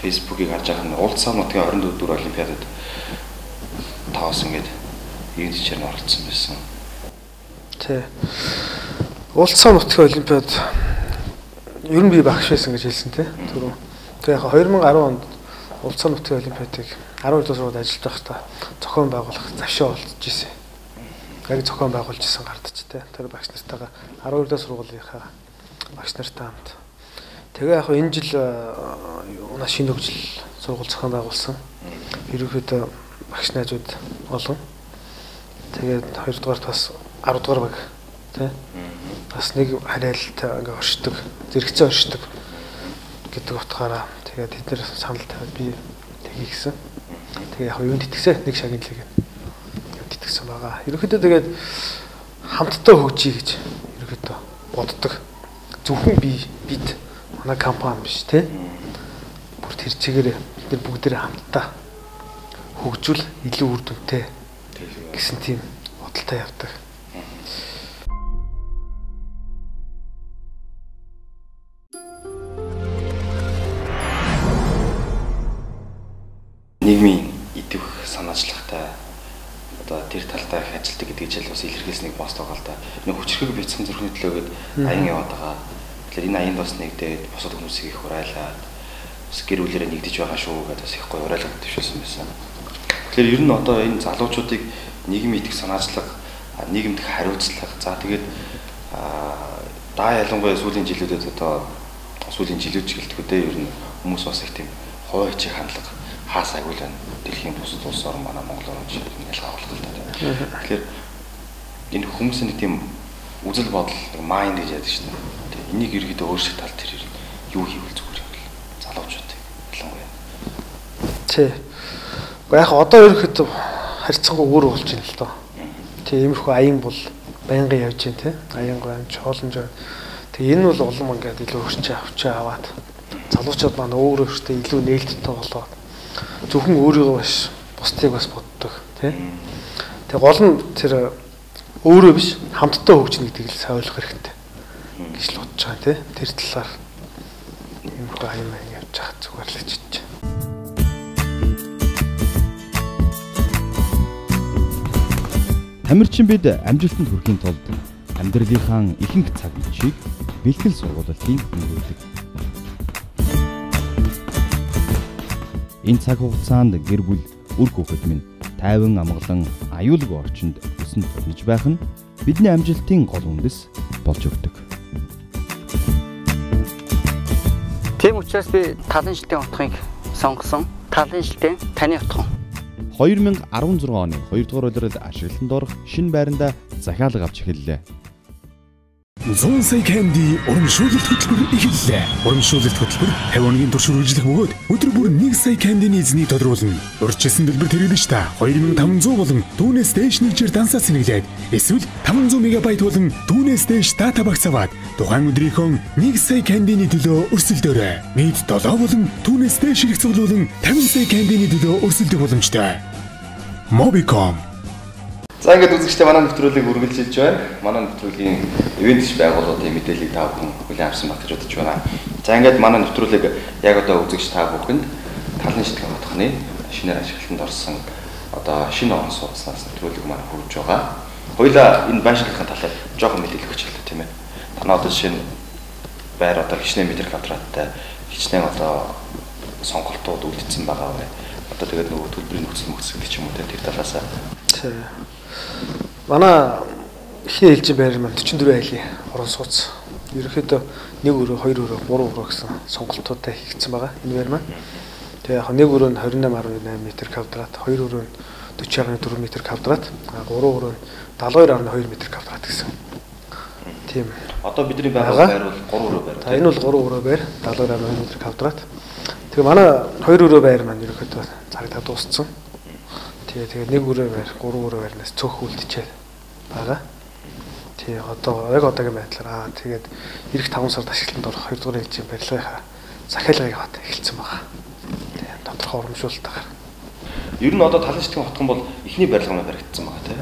фэйсбүүкийг харж байгаа нь Улцсан нутгийн 24 олимпиадад таос ингээд ивент чирнэ оролцсон байсан. Тий. Улцсан нутгийн олимпиад ер нь би багш байсан гэж хэлсэн тий. Түрүү. Тэгээ яг 2010 онд Улцсан нутгийн олимпиадыг 12 дуусар удаа ажиллаж байхдаа зохион байгуулах завшаа олдож ирсэн. Яг зохион байгуулж ирсэн гардч тий. Тэр багш нартайгаа 12 дуусар сургуулийнхаа багш нартай хамт. Тэгээ яг энэ жил унаа шинэ хөгжил сургууль зохион байгуулсан. Ерөнхийдөө багш найзууд олон. Тэгээд 2 дугаарт бас 10 дугаар баг тий. Бас нэг хараалтай ингээ оршдог, зэрэгцээ оршдог гэдэг утгаараа тэгээд тэд нар санал тавиад би тгий гэсэн. Тэгээ яг юунд итгэсэн нэг шагналыг юунд итгэсэн байгаа. Ерөнхийдөө тэгээд хамтдаа хөгжиж гэж ерөнхийдөө боддог. Зөвхөн бид манай компани биш тий. Бүр тэр чигээр бид нар бүгдээрээ хамтдаа хөгжүүл илүү үр дүнтэй гэсэн тийм бодолтой явдаг. Нийгмийн идэвх санаачлагтай одоо тэр талдаа их ажилтдаг гэдэг жишээл бас илэрхийлсэнийг пост байгаа л да. Нэг хүчрхэг бяцхан зүрхний төлөөгээд аян яваад байгаа. Тэгэхээр энэ аянд бас нэгдээд бусад хүмүүсийг их урайлаад бас гэр бүлээрээ нэгдэж байгаа шүү гэдээ бас их гоё урайлаад төвшүүлсэн байсан. Тэгэхээр ер нь одоо энэ залуучуудыг нийгмийн идэвх санаачлага, нийгэмдх хариуцлага за тэгээд даа ялангуяа сүүлийн жилүүдэд одоо сүүлийн жилүүд ч гэлтгүү дээ ер нь хүмүүс бас их тийм хоо хичээх хандлага хаас агуул байна. Дэлхийн бусад улс орн манай Монгол орн шиг ялгаруулах л та. Тэгэхээр энэ хүмүүсийн тийм үзэл бодол майнд гэж яддаг шүү дээ. Энийг ерөөдөө өөрсдөө тал тэр юу хийвэл зүгээр юм бэл. Залуучууд ялангуяа. Тий. Яг одоо ерөөхдөө харьцангуй өөр болж байна л доо. Тий, иймэрхүү аян бол байнгын явж байна тий. Аян гомч хоолнож. Тэгээ энэ бол улам ингээд илүү хүчээ аваад залуучууд маань өөрөө өөртөө илүү нээлттэй болоод зөвхөн өөрийгөө биш бусдыг бас боддог тий. Тэгээ гол нь тэр өөрөө биш хамтдаа хөгжинэ гэдгийг л сайн ойлгох хэрэгтэй гэж л бодож байгаа тий. Тэр талаар иймэрхүү аян явж байгаа зүгээр л гэж бодож байна. Тамирчин бид амжилтанд хүрэхийн тулд амьдралынхаа ихэнх цаг үеийг бэлтгэл сургуулалтын өнгөрүүлдэг. Энэ цаг хугацаанд гэр бүл, үр хүүхэд минь тайван амгалан аюулгүй орчинд өсөн төрнөж байх нь бидний амжилтын гол үндэс болж өгдөг. Тийм учраас би талын шилтийн утгыг сонгосон. Талын шилтийн таны утга. 2016 оны 2 дугаар улиралд ашиглалтанд орох шинэ байранда захиалга авч эхэллээ. 100 сая candy урамшуулалт хөтөлбөр эхэллээ. Урамшуулалт хөтөлбөр 50 оны турш үргэлжлэх бөгөөд өдөр бүр 1 сая candy-ний эзнийг тодруулна. Урьдчилсан дэлбэр тэрэлж та 2500 болон түүнээс дээш нэгжээр дансаа сэнэглээд эсвэл 500 мегабайт болон түүнээс дээш дата багц аваад тухайн өдрийнхөө 1 сая candy-ний төлөө өрсөлдөөрэй. Нийт 7 болон түүнээс дээш хэрэг цуглуулан 50 сая candy-ний төлөө өрсөлдөх боломжтой. Mobicom. За ингээд үзэгчтэй манай нэвтрүүлгийг үргэлжилж байна. Манай нэвтрүүлгийн ивент байгууллагын мэдээллийг та бүхэн хүлээн авсан баг гэж бодож байна. За ингээд манай нэвтрүүлэг яг одоо үзэгч та бүхэнд талын шитгэн хотхны шинээр ашиглалтанд орсон одоо шинэ орон сууцнаас нэвтрүүлэг маань хүргэж байгаа. Хоёлаа энэ байшингийн талаар жоохон мэдээлэл өгч хэлээ тийм ээ. Танаа одоо шинэ байр одоо хичнээн метр квадраттай хичнээн одоо сонголтууд үлдсэн байгаа вэ? Одоо тэгээд нөгөө төлбөрийн нөхцөл мөцөлт ч юм уу тэр талаас манай ихний ээлжийн байр маань 44 айлын орон сууц. Ерөнхийдөө 1 өрөө, 2 өрөө, 3 өрөө гэсэн сонголтуудтай хийгдсэн байгаа энэ байр маань. Тэгээ яг 1 өрөө нь 28.8 м², 2 өрөө нь 40.4 м², 3 өрөө нь 72.2 м² гэсэн. Тийм. Одоо бидний байгаа байр бол 3 өрөө байр. Энэ бол 3 өрөө байр, 72.2 м². Тэгээ манай 2 өрөө байр маань ерөнхийдөө зарагдаад дууссан. Тэгээд 1 өрөө байр, 3 өрөө байрнаас цөөх үлдчихээ байгаа. Тэгээ одоо яг одоогийн байдлаар тэгээд эх 5 сард ашиглалтанд орох 2 дугаар ээлжийн барилгынхаа захиалгыг аваад эхэлсэн байгаа. Тэгээд тодорхой урамшуулалтаар. Ер нь одоо талын шитгэн хотхон бол эхний барилганы баригдсан байгаа тийм.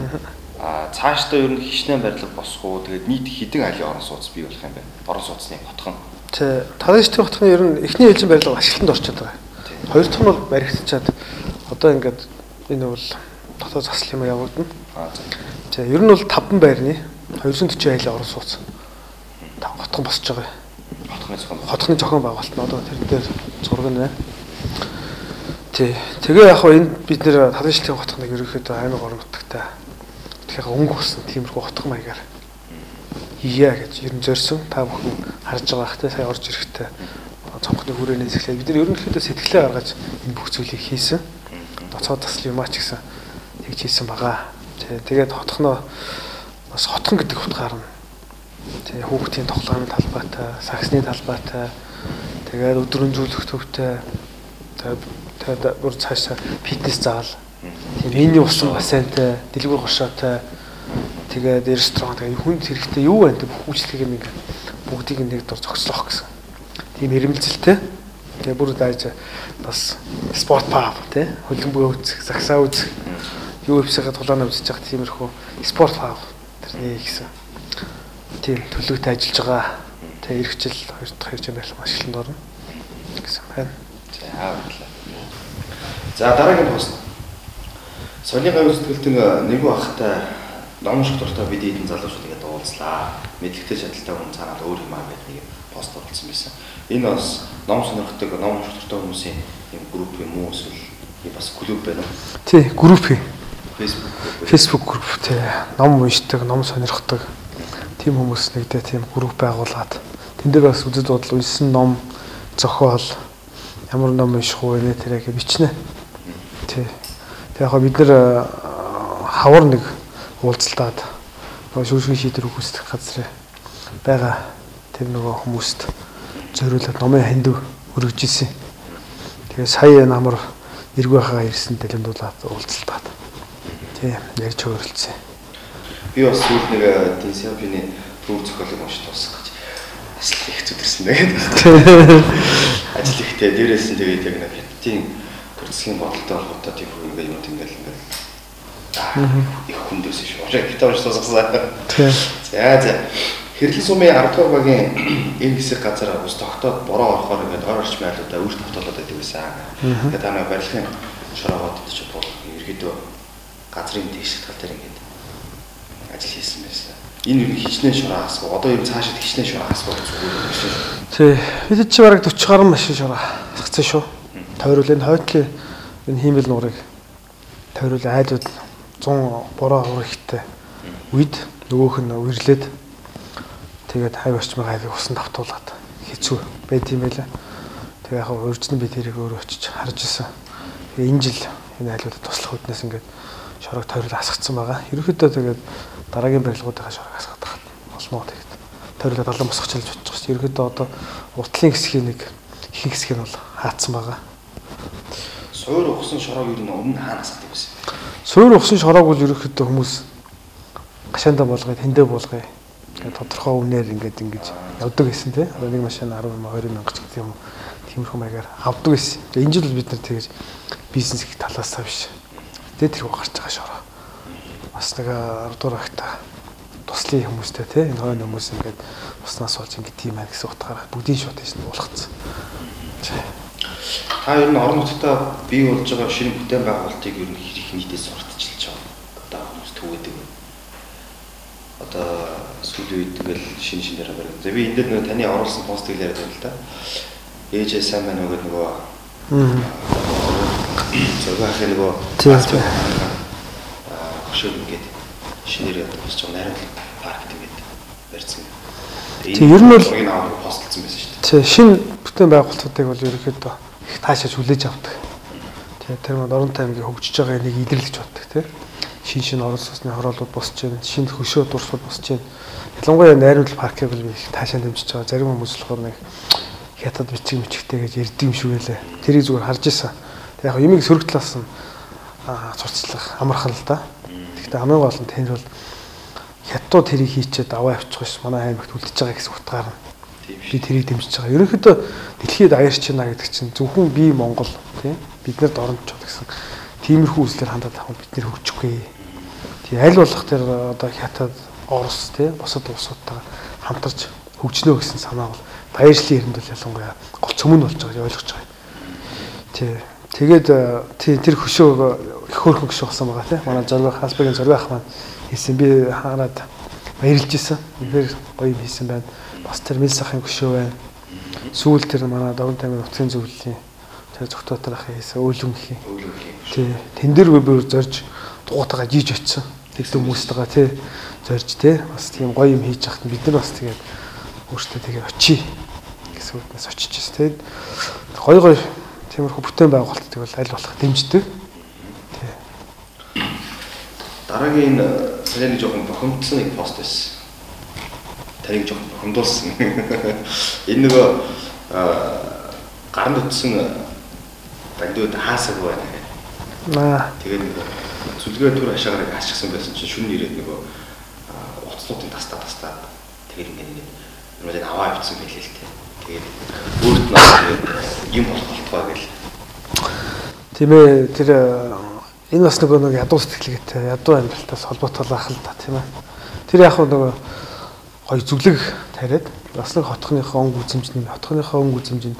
Цаашдаа ер нь хичнээн барилга босох уу? Тэгээд нийт хэдэн айлын орон сууц бий болох юм бэ? Орон сууцны хотхон. Талын шитгэн хотхон ер нь эхний ээлжийн барилга ашиглалтанд орчиход байгаа. Хоёр дахь нь бол баригдчихад одоо ингээд энэ бол дотоод засал юм явагдана. За ер нь бол 5 байрны 240 айлын орон сууц. Хотхон босч байгаа. Хотхны зохион байгуулалт нь одоо тэр дээр зураг нь байна. Тэгээ яг хоо энэ бид нэр талын шитгэн хотхныг ерөнхийдөө аймаг орон нутагтай тэгэхээр өнгө болсон тиймэрхүү хотхон маягаар хийя гэж ер нь зорьсон. Та бүхэн харж байгаа хэ сая орж ирэхдээ цонхны хүрээнээс эхлээд бид нар ерөнхийдөө сэтгэлээ гаргаж энэ бүх зүйлийг хийсэн. Доцоод тасал юмаа ч гэсэн тэгж хийсэн байгаа. Тэгээд хотхноо бас хотхон гэдэг утгаар нь хүүхдийн тоглоомын талбайтай, саксны талбайтай, тэгээд өдрөн зүйлэх төвтэй, тэгээд бүр цаашаа фитнес зал, тийм энэний усан бассейнтай, дэлгүүр гошоотой, тэгээд ресторан, тэгээд хүнд хэрэгтэй юу байна гэдэг бүх үйлчлэгийг ингээд бүгдийг нэг дор зогслоох гэсэн. Тийм ирмэлзэлтэй. Тэгээ бүр дайж бас спорт паб тий хөлбөмбөг үзэх, саксаа үзэх, UFC-ийн тулаана үзэж байгаа тиймэрхүү спорт паб тэрний гэсэн. Тийм төлөвтэй ажиллаж байгаа. Тэгээ эх жил 2 дахь хэмжээний барилга ашиглалтанд орно гэсэн байна. За баярлалаа. За дараагийн пост. Сони гавь сэтгэлтэн нэгэн ахтай ном шиг дуртай бид эдэн залуучуудыг уулзлаа. Мэдлэгтэй чадaltaй хүн цаанаад өөр юм аа гэдэг нэг пост оруулсан байсан. Энэ бас ном сонирхдаг, ном дуртай хүмүүсийн юм групп юм уу эсвэл бас клуб байна уу? Тий, групп. Facebook групп тий. Ном уншдаг, ном сонирхдаг тийм хүмүүс нэгдээ тийм групп байгуулад тэн дээр бас үзэл бодол уншсан ном зохиол ямар ном унших уу нэ тэрэг бичнэ. Тий. Тэгээ яг бид нэр хавар нэг уулзалтаад нөгөө шүүшгийн шийдвэр өгүүлэх газар байгаа тэр нөгөө хүмүүст зориулаад номын хандив өргөж исэн. Тэгээ сая намар нэргүйхаа ирсэн дэлгэмдүүлээд уулзалтаад тийм ярьж хөрөлцсөн. Би бас сүүл нэг Тинсяпины төв зохиолыг уншиж дуусгах гэж бас их зүтгсэн тэгээд ажил ихтэй дээрээс нь тэгээд яг нэг хятадын төрөлцгийн бодолтой холбоотой тийм юм ингээл их хүндээс шүү. Яг хятад уншиж дуусгасан. За хэрлэн сумын 10 дугаар багийн энэ хэсэг газар ус тогтоод бороо орохоор ингээд ойр орчмын айлуудаа өөрт тогтоолоод байдаг байсан. Тэгээд та нэг барилгын шороогоод ч бол ерөөдөө газрын дэвших тал дээр ингээд ажил хийсэн байсан. Энэ юу хичнээн шороо хасгүй. Одоо юм цаашид хичнээн шороо хасгүй зүгээр юм шиг. Тий. Бид чи бараг 40 гаруй машин шороо хасцсан шүү. Тойрол энэ хойтлын энэ хиймэл нуурыг тойрол айлууд 100 бороо хурхтай үед нөгөөх нь үерлээд тэгээд хай орчмыг айлыг усан давтуулаад хэцүү байт юм байлаа. Тэгээ яг урьдчилан би тэрийг өөрөө очиж харж исэн. Тэгээ энэ жил энэ айлуудад туслах үднээс ингээд шорог тойрол хасгацсан байгаа. Ерөнхийдөө тэгээд дараагийн барилгуудынхаа шорог хасгаад тахад болно тэгээд тойролоо далан босгоч гэж бодож байгаа шүү дээ. Ерөнхийдөө одоо уртлын хэсгийн нэг ихэнх хэсэг нь бол хаацсан байгаа. Суур ухсан шороог юу өмнө хаанаас авдаг байсан? Суур ухсан шороог бол ерөнхийдөө хүмүүс гашаандаа болгоё, тэндээ болгоё. Тэгээд тодорхой үнээр ингэж явдаг гэсэн тийм. Одоо нэг машин 10,000 20,000 ч гэдэг юм. Тиймэрхүү маягаар авдаг байсан. Энэ жил бид нар тэгэж бизнес их талаасаа биш. Тэгээд тэрхүү гарч байгаа шороо. Бас нэг 10 дугаар агта туслын хүмүүстэй тийм энэ хойно хүмүүс ингээд уснаас болж ингээд тийм аа гэсэн утгаараа бүгдийн шууд хийж уулгацсан. Та ер нь орон нутгад бий болж байгаа шинэ бүтээн байгуулалтыг ер нь хэрэг нийтээс сурталчилж байгаа. Одоо хүмүүс төвөдөг. Одоо сүүлийн үед тэгэл шинээр бараг. За би энэ дээр таны оруулсан постыг яриад байна л да. Ээжээ сайн байна уу гэдэг нөгөө зургаахын нөгөө хөшөөл ингээд шинээр явуулж байгаа найрамд парк гэдэг барьсан. Тэгээ ер нь бол энэ аваад постлцсан байсан шүү дээ. Тэгээ шинэ бүтээн байгуулалтуудыг бол ерөнхийдөө их таашааж хүлээж авдаг. Тэгээ тэр мод Оронтой аймгийн хөгжиж байгаа нэг илэрлэж боддог тийм. Шинэ орон сууцны хороолууд босч байна. Шинэ хөшөө дурсууд босч байна. Ялангуяа найрамд паркыг бол би их таашаан дэмжиж байгаа. Зарим хүмүүс болохоор нэг хятад мичигтэй гэж ярьд юм шиг байлаа. Тэрийг зүгээр харж исэн. Тэгээ яг юмыг сөрөг талаас нь цуцлах амархан л да. Гэхдээ хамгийн гол нь тэнд бол хятад тэрийг хийчихэд аваа авчих ш. Манай аймагт үлдчихэж байгаа гэсэн утгаар нь би тэрийг дэмжиж байгаа. Ерөнхийдөө дэлхийд аяарч байна гэдэг чинь зөвхөн би Монгол тийм биднэрд оромжууд гэсэн тиймэрхүү үзлээр хандаад авах бид нэр хөгжихгүй. Тэгээ аль болох тэр одоо хятад, Орос тийм бусад улсуудтайгаа хамтарч хөгжнө гэсэн санаа бол баярлалын эрэнд бол ялангуяа гол цөмөн болж байгааг ойлгож байгаа. Тэгээд тэр хөшөө их хөөрхөн хөшөө болсон байгаа тийм. Манай зураг Хасбагийн зураг ах маань хийсэн би хаарад баярлж исэн. Үнэхээр гоё хийсэн байна. Бас тэр мэл сахын хөшөө байна. Сүүл тэр манай Дорн таймын утгын зөвлөлийн тэр зөвхтөтөр ах хийсэн өөлөн гэх юм. Тий. Тэн дээр бүр зорж дугуйтагаа жийж очсон. Тэгсэн хүмүүстэйгээ тий зорж тий бас тийм гоё юм хийж яхад бид нар бас тэгээд өөртөө тэгээд очие гэсэн үгнээс очиж байсан. Тэгээд гоё тиймэрхүү бүтээн байгуулалтыг бол аль болох дэмждэг. Тий. Дараагийн санааны жоохон бохомдсон нэг пост байсан. Тарийг жоохон бохомдуулсан. Энэ нөгөө гаранд утсан бандууд хаасаг байна. Тэгээд зүлгээ түр хашаагаар хашгсан байсан чинь шүн ирээд нөгөө уцлуудын тастаад тэгээд ингээд аваа авчихсан байлээ л дээ. Тэгээд өөрт нь юм болтгоо гэл. Тийм ээ тэр энэ бас нэг ядуу сэтгэлгээтэй ядуу амьдралтаас холбоотой байх л да тийм ээ. Тэр яг нөгөө гоё зүглэг тариад бас нэг хотхныхоо өнгө үзэмжинд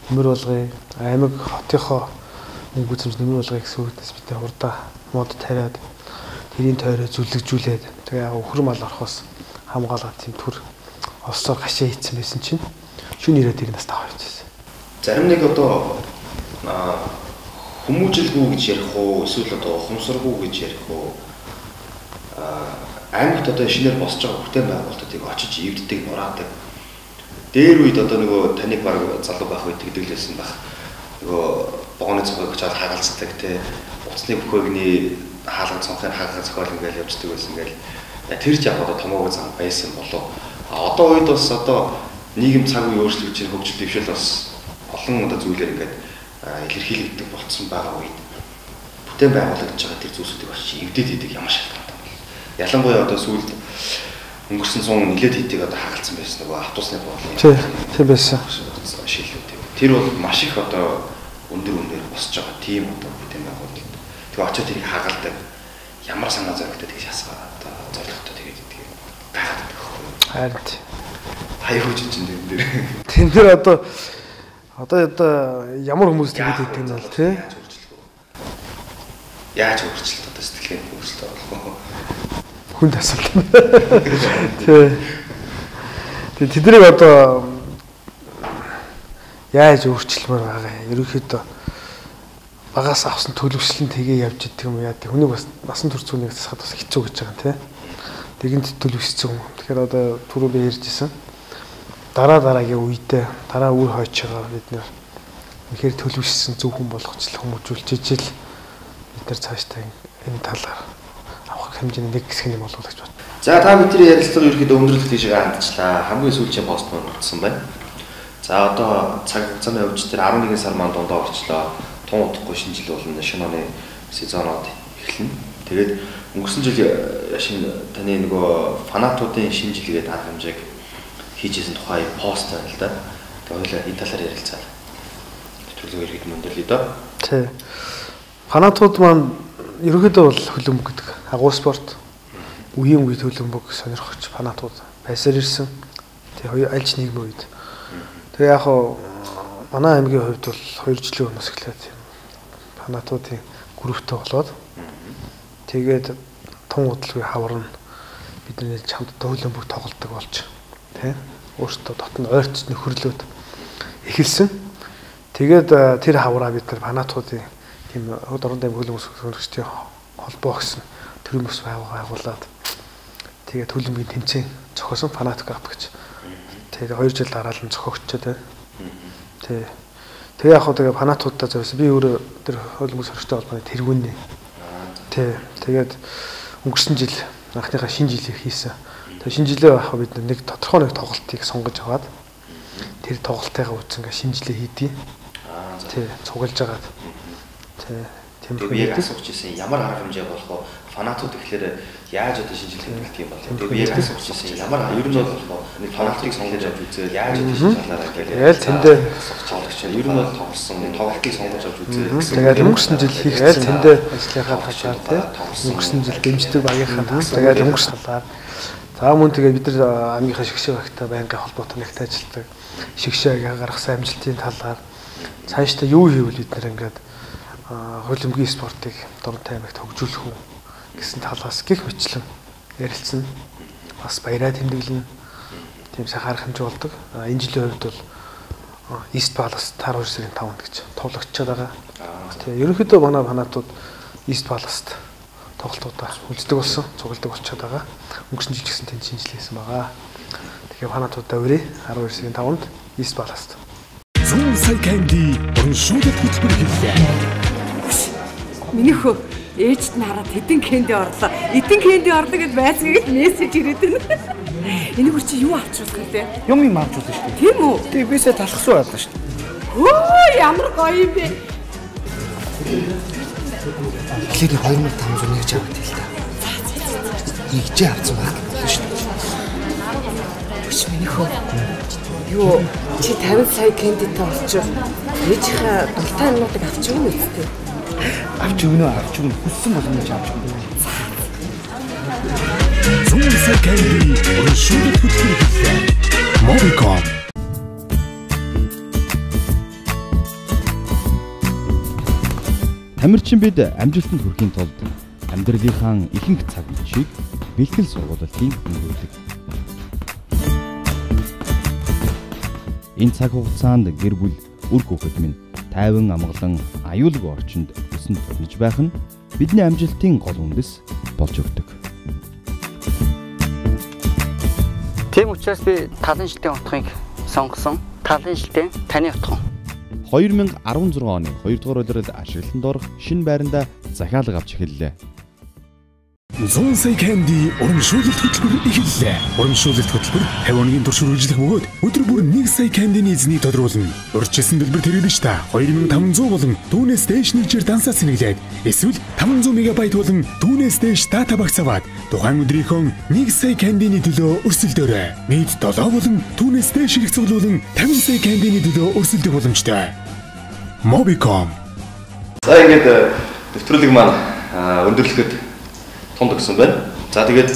нэмэр болгоё. Аймаг хотынхоо өнгө үзэмж нэмэр болгоё гэсэн үгнээс бид хурдаа мод тариад тэрийн тойроо зүлэгжүүлээд тэгээ өхөр мал орохоос хамгаалаад тийм түр олсоор гашаа хийцэн байсан чинь шүн ирээд тэрнээс таваа хийсэн. Зарим нэг одоо хүмүүжилгүй гэж ярих уу эсвэл одоо ухамсаргүй гэж ярих уу аймагт одоо шинээр босч байгаа бүтээн байгуулалтыг очиж эвддэг нураадаг. Дээр үед одоо нөгөө таныг баг залуу байх үед тэгдэглэсэн баг. Нөгөө богоны цогыг очиад хагалцдаг те уцны бүхөөгийн хаалга цонхын хаалга зохиол ингээл явждаг байсан ингээл тэр ч яг одоо томоогийн зам байсан болов. Одоо үед бас одоо нийгэм цаг үе өөрчлөгдөж хөгжил дэвшил бас олон одоо зүйлээр ингээд илэрхийлэгддэг болцсон байгаа үед бүтээн байгуулагдаж байгаа тэр зүйлсүүдийг очиж эвдээд идэг ямар шалтгаантай бол. Ялангуяа одоо сүүлд өнгөрсөн 100 нилээд хийдэг одоо хагалцсан байсан нөгөө автобусны боолын. Тийм байсан. Шилүүд. Тэр бол маш их одоо өндөр босч байгаа тийм одоо бүтээн байгуулалт. Тэгээ очиод тэрийг хагалдаг. Ямар санаа зоригтой тэгж хасгаа одоо зоригтой тэгээд идэг байгаад байдаг байхгүй юу? Харин хаяа хүч чинь энэ дээр. Тэн дээр одоо ямар хүмүүс тэгээд идэг нь бол тий. Яаж өөрчлөлт одоо сэтгэлийн өөрчлөлт болох вэ? Хүнд асуулт. Тий. Тэднийг одоо яаж өөрчлөлмөр байгаа юм. Ерөнхийдөө багаас авсан төлөвшлэн тгээ явж идэг юм яа. Хүнийг бас насан турш зүүнийг засахад бас хэцүү гэж байгаа юм тий. Тэгэнд төлөвшсөн юм. Тэгэхээр одоо түрүү би ярьжсэн. Дараагийн үедээ дараа үр хойчоо бид нэр үнэхээр төлөвшсөн зөв хүн болгочлох хүмүүжүүлж ижил бид нар цаашдаа энэ талаар авах хэмжээний нэг хэсэг юм болов уу гэж бод. За та бидний ярилцлага ерөөхдөө өндөрлөлт тийшээ хандчихлаа. Хамгийн сүүлийн пост маань орсон байна. За одоо цаг хугацааны хувьд тэр 11 сар маань дундаа орчлоо. Тун удахгүй шинэ жил болно. Шинэ оны сезонод эхэлнэ. Тэгээд өнгөрсөн жил шинэ таны нөгөө фанатуудын шинэ жилгээд арга хэмжээг хийжсэн тухай пост байна л да. Тэгээд хоёулаа энэ талаар ярилцаа. Төлөв иргэд мөндөрлөе доо. Тий. Фанатууд маань ерөөхдөө бол хөлбөмбөг гэдэг. Агуу спорт үеийн үе хөлбөмбөг сонирхогч фанатууд байсаар ирсэн. Тэгээ аль ч нийгмийн үед. Тэгээ яг манай аймгийн хувьд бол 2 жилийн өмнөөс эхлээд фанатуудын групптэй болоод тэгээд тун удалгүй хаварна бидний чамд хөлбөмбөг тоглодог болж тий өөртөө дотн ойртч нөхөрлөөд эхэлсэн. Тэгээд тэр хавраа бид нар фанатуудын тийм дорн дэм хөлбөмбөг хөргөчтэй холбоо гэсэн төрийн бүс байгуулад тэгээд хөлбөмбөгийн тэмцээн зохиосон фанат кап гэж. Тэгээд 2 жил дараалан зохиогчтой байна. Тэгээ яг тэгээ фанатуудаа зориулсан. Би өөрөө тэр хөлбөмбөг хөргөчтэй холбооны тэргүүнээ. Тэгээд өнгөрсөн жил анхныхаа шинэ жилийг хийсэн. Тэгээ шинэ жилээ яг бид нэг тодорхой нэг тоглолтыг сонгож аваад тэр тоглолтыгаа үзсэн гэ шинэ жилээ хийдий. Цуглаж агаад. Тэгээд би асууж ирсэн ямар арга хэмжээ болох вэ? Фанатууд тэгэхээр яаж одоо шинэ жил хэмжүүлдэг юм бол тэгээд би асууж ирсэн ямар ер нь бол нэг фанатыг сонгож авч үзээ яаж одоо шинэ талаараа тэгээд тэндээ тоглогч ер нь бол тоглосон тоглолтыг сонгож авч үзээ. Тэгээд өнгөрсөн жил хийгээл тэндээ ажлынхаа хашаар өнгөрсөн жил дэмждэг багийнхаа тас тэгээд өнгөрсөн талаар за мөн тэгээд бид нар аймгийнхаа шигшээ багтай байнгын холбоотой нэгт ажилладаг. Шигшээ гаргасан амжилтын талаар цаашдаа юу хийвэл бид нар ингээд хөлбөмбөгийн спортыг Дорнтой аймагт хөгжүүлэх үү гэсэн талаас гих мэтлэн ярилцсан. Бас баяраа тэмдэглэн тийм сайхан арга хэмжээ болдог. Энэ жилийн хувьд бол East Palace 12-ийн 5-нд гэж тоглогдчиход байгаа. Тэгээ ерөнхийдөө манай фанатууд East Palace-т тоглолтуудаа үздэг болсон, цугладаг болчиход байгаа. Өнгөрсөн жил гэсэн тэнд шинжилгээсэн байгаа. Тэгээ фанатуудаа өрөө 12-ийн 5-нд East Palace-т. Зүүн сая канди урамшуулалт хөтөлбөр хийлээ. Миний хөө ээжт нь хараад хэдэн кэнди орлоо. Эдэн кэнди орлоо гэд байцгийгт мессеж ирээд байна. Энэ хөр чи юу авчруулах вэ? Юм авчруулсан шүү дээ. Тийм үү? Тэг бисээ талхсуу байлаа шүү дээ. Өө ямар гоё юм бэ? Тэгэхээр 2500 нэгж аваад л та. Нэгж авсан баг шүү дээ. Биш миний хөө. Юу чи 50 сая кэндитэй олчих. Ээжийнхээ дуртай юмнуудыг авч өгнө үстэй. Авч өгнө хүссэн болгоно ч авч өгнө. Зүүн сая канди урамшуулалт хөтөлбөр хийлээ. Mobicom. Тамирчин бид амжилтанд хүрэхийн тулд амьдралынхаа ихэнх цаг мөчийг бэлтгэл сургуулалтын өнгөрүүлдэг. Энэ цаг хугацаанд гэр бүл үр хүүхэд минь тайван амгалан аюулгүй орчинд өсөнд төрнөж байх нь бидний амжилтын гол үндэс болж өгдөг. Тийм учраас би талын шилтийн утгыг сонгосон. Талын шилтийн таны утга. 2016 оны 2 дугаар улиралд ашиглалтанд орох шинэ байранда захиалга авч эхэллээ. Зүүн сая канди урамшуулалт хөтөлбөр эхэллээ. Урамшуулалт хөтөлбөр 50 оны турш үргэлжлэх бөгөөд өдөр бүр 1 сая кандины эзнийг тодруулна. Урьдчилсан дэлбэр тэрэлж та 2500 болон түүнээс дээш нэгжээр дансаа сэнэглээд эсвэл 500 мегабайт болон түүнээс дээш дата багц аваад тухайн өдрийнхөө 1 сая кандины төлөө өрсөлдөөрэй. Нийт 7 болон түүнээс дээш хэрэгцээ болон 50 сая кандины төлөө өрсөлдөх боломжтой. Mobicom. За ингээд нэвтрүүлэг маань өндөрлөхөд тунд өгсөн байна. За тэгээд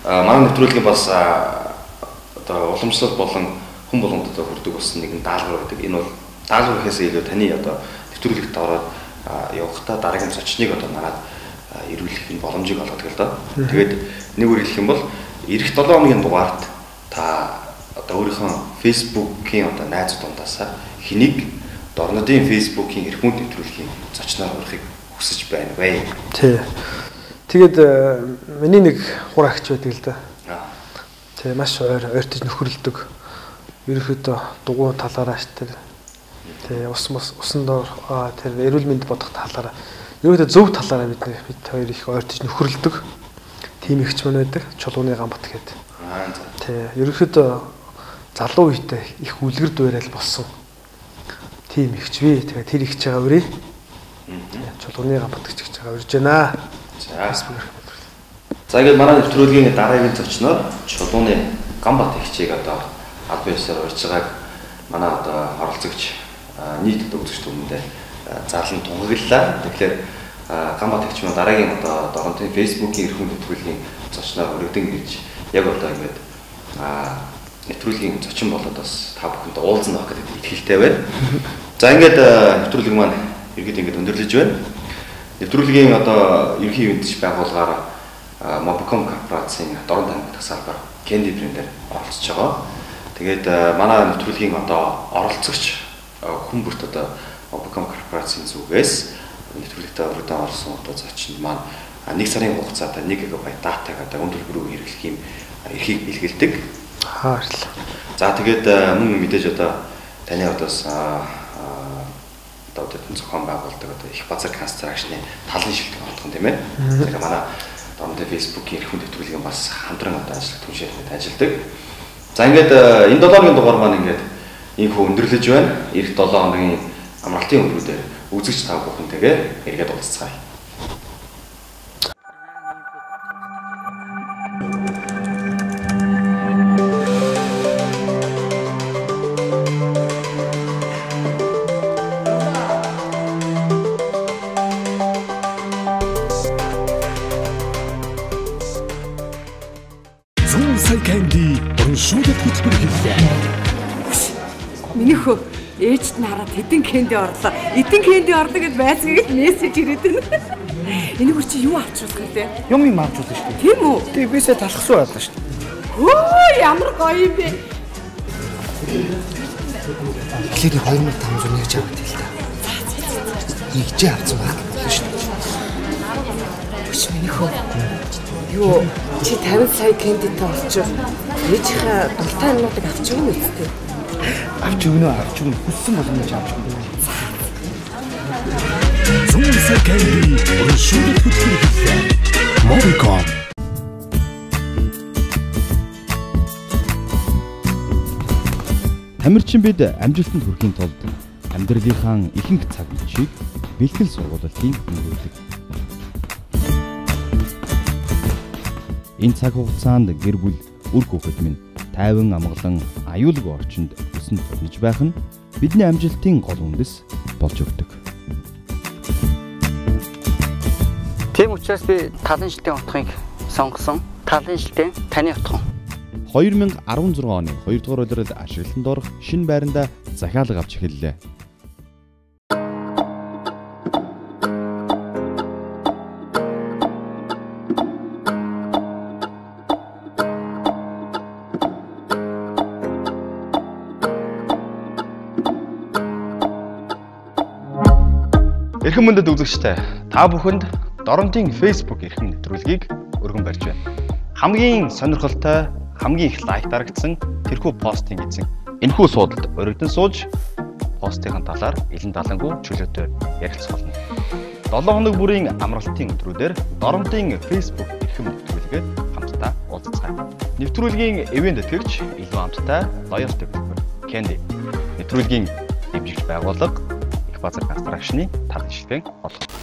манай нэвтрүүлгийн бас одоо уламжлалт болон хүн болгонд одоо хүрдэг болсон нэгэн даалгавар гэдэг. Энэ бол даалгавар гэхээс илүү таны одоо нэвтрүүлэгт ороод явахдаа дараагийн зочныг одоо манад ирүүлэх нь боломжийг олгодог л доо. Тэгээд нэг үгээр хэлэх юм бол эх 7 хоногийн дугаарт та одоо өөрийнхөө Facebook-ийн одоо найз дундаас хэнийг Дорнодын Facebook-ийн эрх мөн нэвтрүүлгийн зочноор орохыг хүсэж байна вэ? Тий. Тэгээд миний нэг хураагч байдаг л да. Тэгээ маш ойртож нөхөрлөдөг. Ерөнхийдөө дугуй талаараа тэр тэгээ усан доор тэр эрүүл мэнд бодох талаараа ерөнхийдөө зөв талаараа бид хоёр их ойртож нөхөрлөдөг. тим ихч мань байдаг. Чулууны Ганбат гэдэг. Тий. Ерөнхийдөө залуу үедээ их үлгэр дуурайл болсон. Тим ихч би. Тэгээ тэр ихч байгаа үрээ. Чулууны Ганбат гэж байгаа үрж байна. За. За ингээд манай нэвтрүүлгийн дараагийн зочноор Чулууны Ганбат ихчийг одоо аль биесээр урьж байгааг манай одоо оролцогч нийт үзэгч хүмүүстээ зарлан тунгаглалаа. Тэгэхээр Ганбат ихч маань дараагийн одоо дорнотын Facebook-ийн эрхэм нэвтрүүлгийн зочноор өргөдөн гэж яг одоо ингээд нэвтрүүлгийн зочин болоод бас та бүхэнд уулзна гэдэг итгэлтэй байна. За ингээд нэвтрүүлэг маань ингээд өндөрлөж байна. Нэвтрүүлгийн одоо ерөнхий эвентч байгууллагаар Mobicom корпорацийн дорн тамхи тасалбар Candy брэндээр оролцож байгаа. Тэгээд манай нэвтрүүлгийн одоо оролцогч хүн бүрт одоо Mobicom корпорацийн зүгээс нэвтрүүлэгтээ өргөдөн орсон одоо зочин маань 1 сарын хугацаанд 1 GB датаг одоо өндөр бүрүү хэрэглэх юм эрхийг бэлгэлдэг. Хаарлаа. За тэгээд мөн мэдээж одоо таны одоос одоо зохион байгуулдаг одоо их базар констракшны талын шилдэг болгон тийм ээ. Тэгэхээр манай дорнотын Facebook-ийн эрхэм нэвтрүүлгийн бас хамтран одоо ажиллах түншээлтэд ажилладаг. За ингээд энэ 7 хоногийн дугаар маань ингээд инхүү өндөрлөж байна. Эх 7 хоногийн амралтын өдрүүдээр үзэгч та бүхэнтэйгээ эргээд уулзцгаая. Candy урамшуулалт хөтөлбөр хэллээ. Миний хөө ээжт нь хараад хэдэн кэнди орлоо. Эдэн кэнди орлоо гэж байцгийгт мессеж ирээд байна. Энэ хөр чи юу авчихсан вэ? Юм авчихсан шүү дээ. Тийм үү? Тэг бисээ талхсуу байлаа шүү дээ. Өө ямар гоё юм бэ? Тэгэхээр 2500 нэгж аваад л та. Нэгж авсан баг шүү дээ. Биш миний хөө. Юу чи 50 сая кэндитэй олчих. Ээжийнхээ дуртай юмнуудыг авч өгнө үстэй. Авч өгнө хүссэн болгоно авч өгнө. Зүүнсэй Candy урамшуулалт хөтөлбөр хэллээ. Mobicom. Тамирчин бид амжилтанд хүрэхийн тулд амьдралынхаа ихэнх цаг мөчийг бэлтгэл сургуулалтын өнгөрүүлдэг. Энэ цаг хугацаанд гэр бүл үр хүүхэд минь тайван амгалан аюулгүй орчинд өсөнд төрнөж байх нь бидний амжилтын гол үндэс болж өгдөг. Тийм учраас би талын шилтийн утгыг сонгосон. Талын шилтийн таны утга. 2016 оны 2 дугаар улиралд ашиглалтанд орох шинэ байранда захиалга авч эхэллээ. Эрхэм мөндөд үзэгчтэй та бүхэнд Дорнотын Facebook эрхэм нэвтрүүлгийг өргөн барьж байна. Хамгийн сонирхолтой, хамгийн их лайк дарагдсан тэрхүү постинг эзэн энэхүү суудалд өргөдөн сууж постын талаар илэн далангуу чөлөөтэй ярилцах болно. 7 хоног бүрийн амралтын өдрүүдээр Дорнотын Facebook эрхэм нэвтрүүлгээд хамтдаа уулзцгаая. Нэвтрүүлгийн ивент тэтгэгч илүү хамттай Loyal Developer Candy нэвтрүүлгийн дэмжигч байгууллага базар констракшны талын шилдэг болгоо.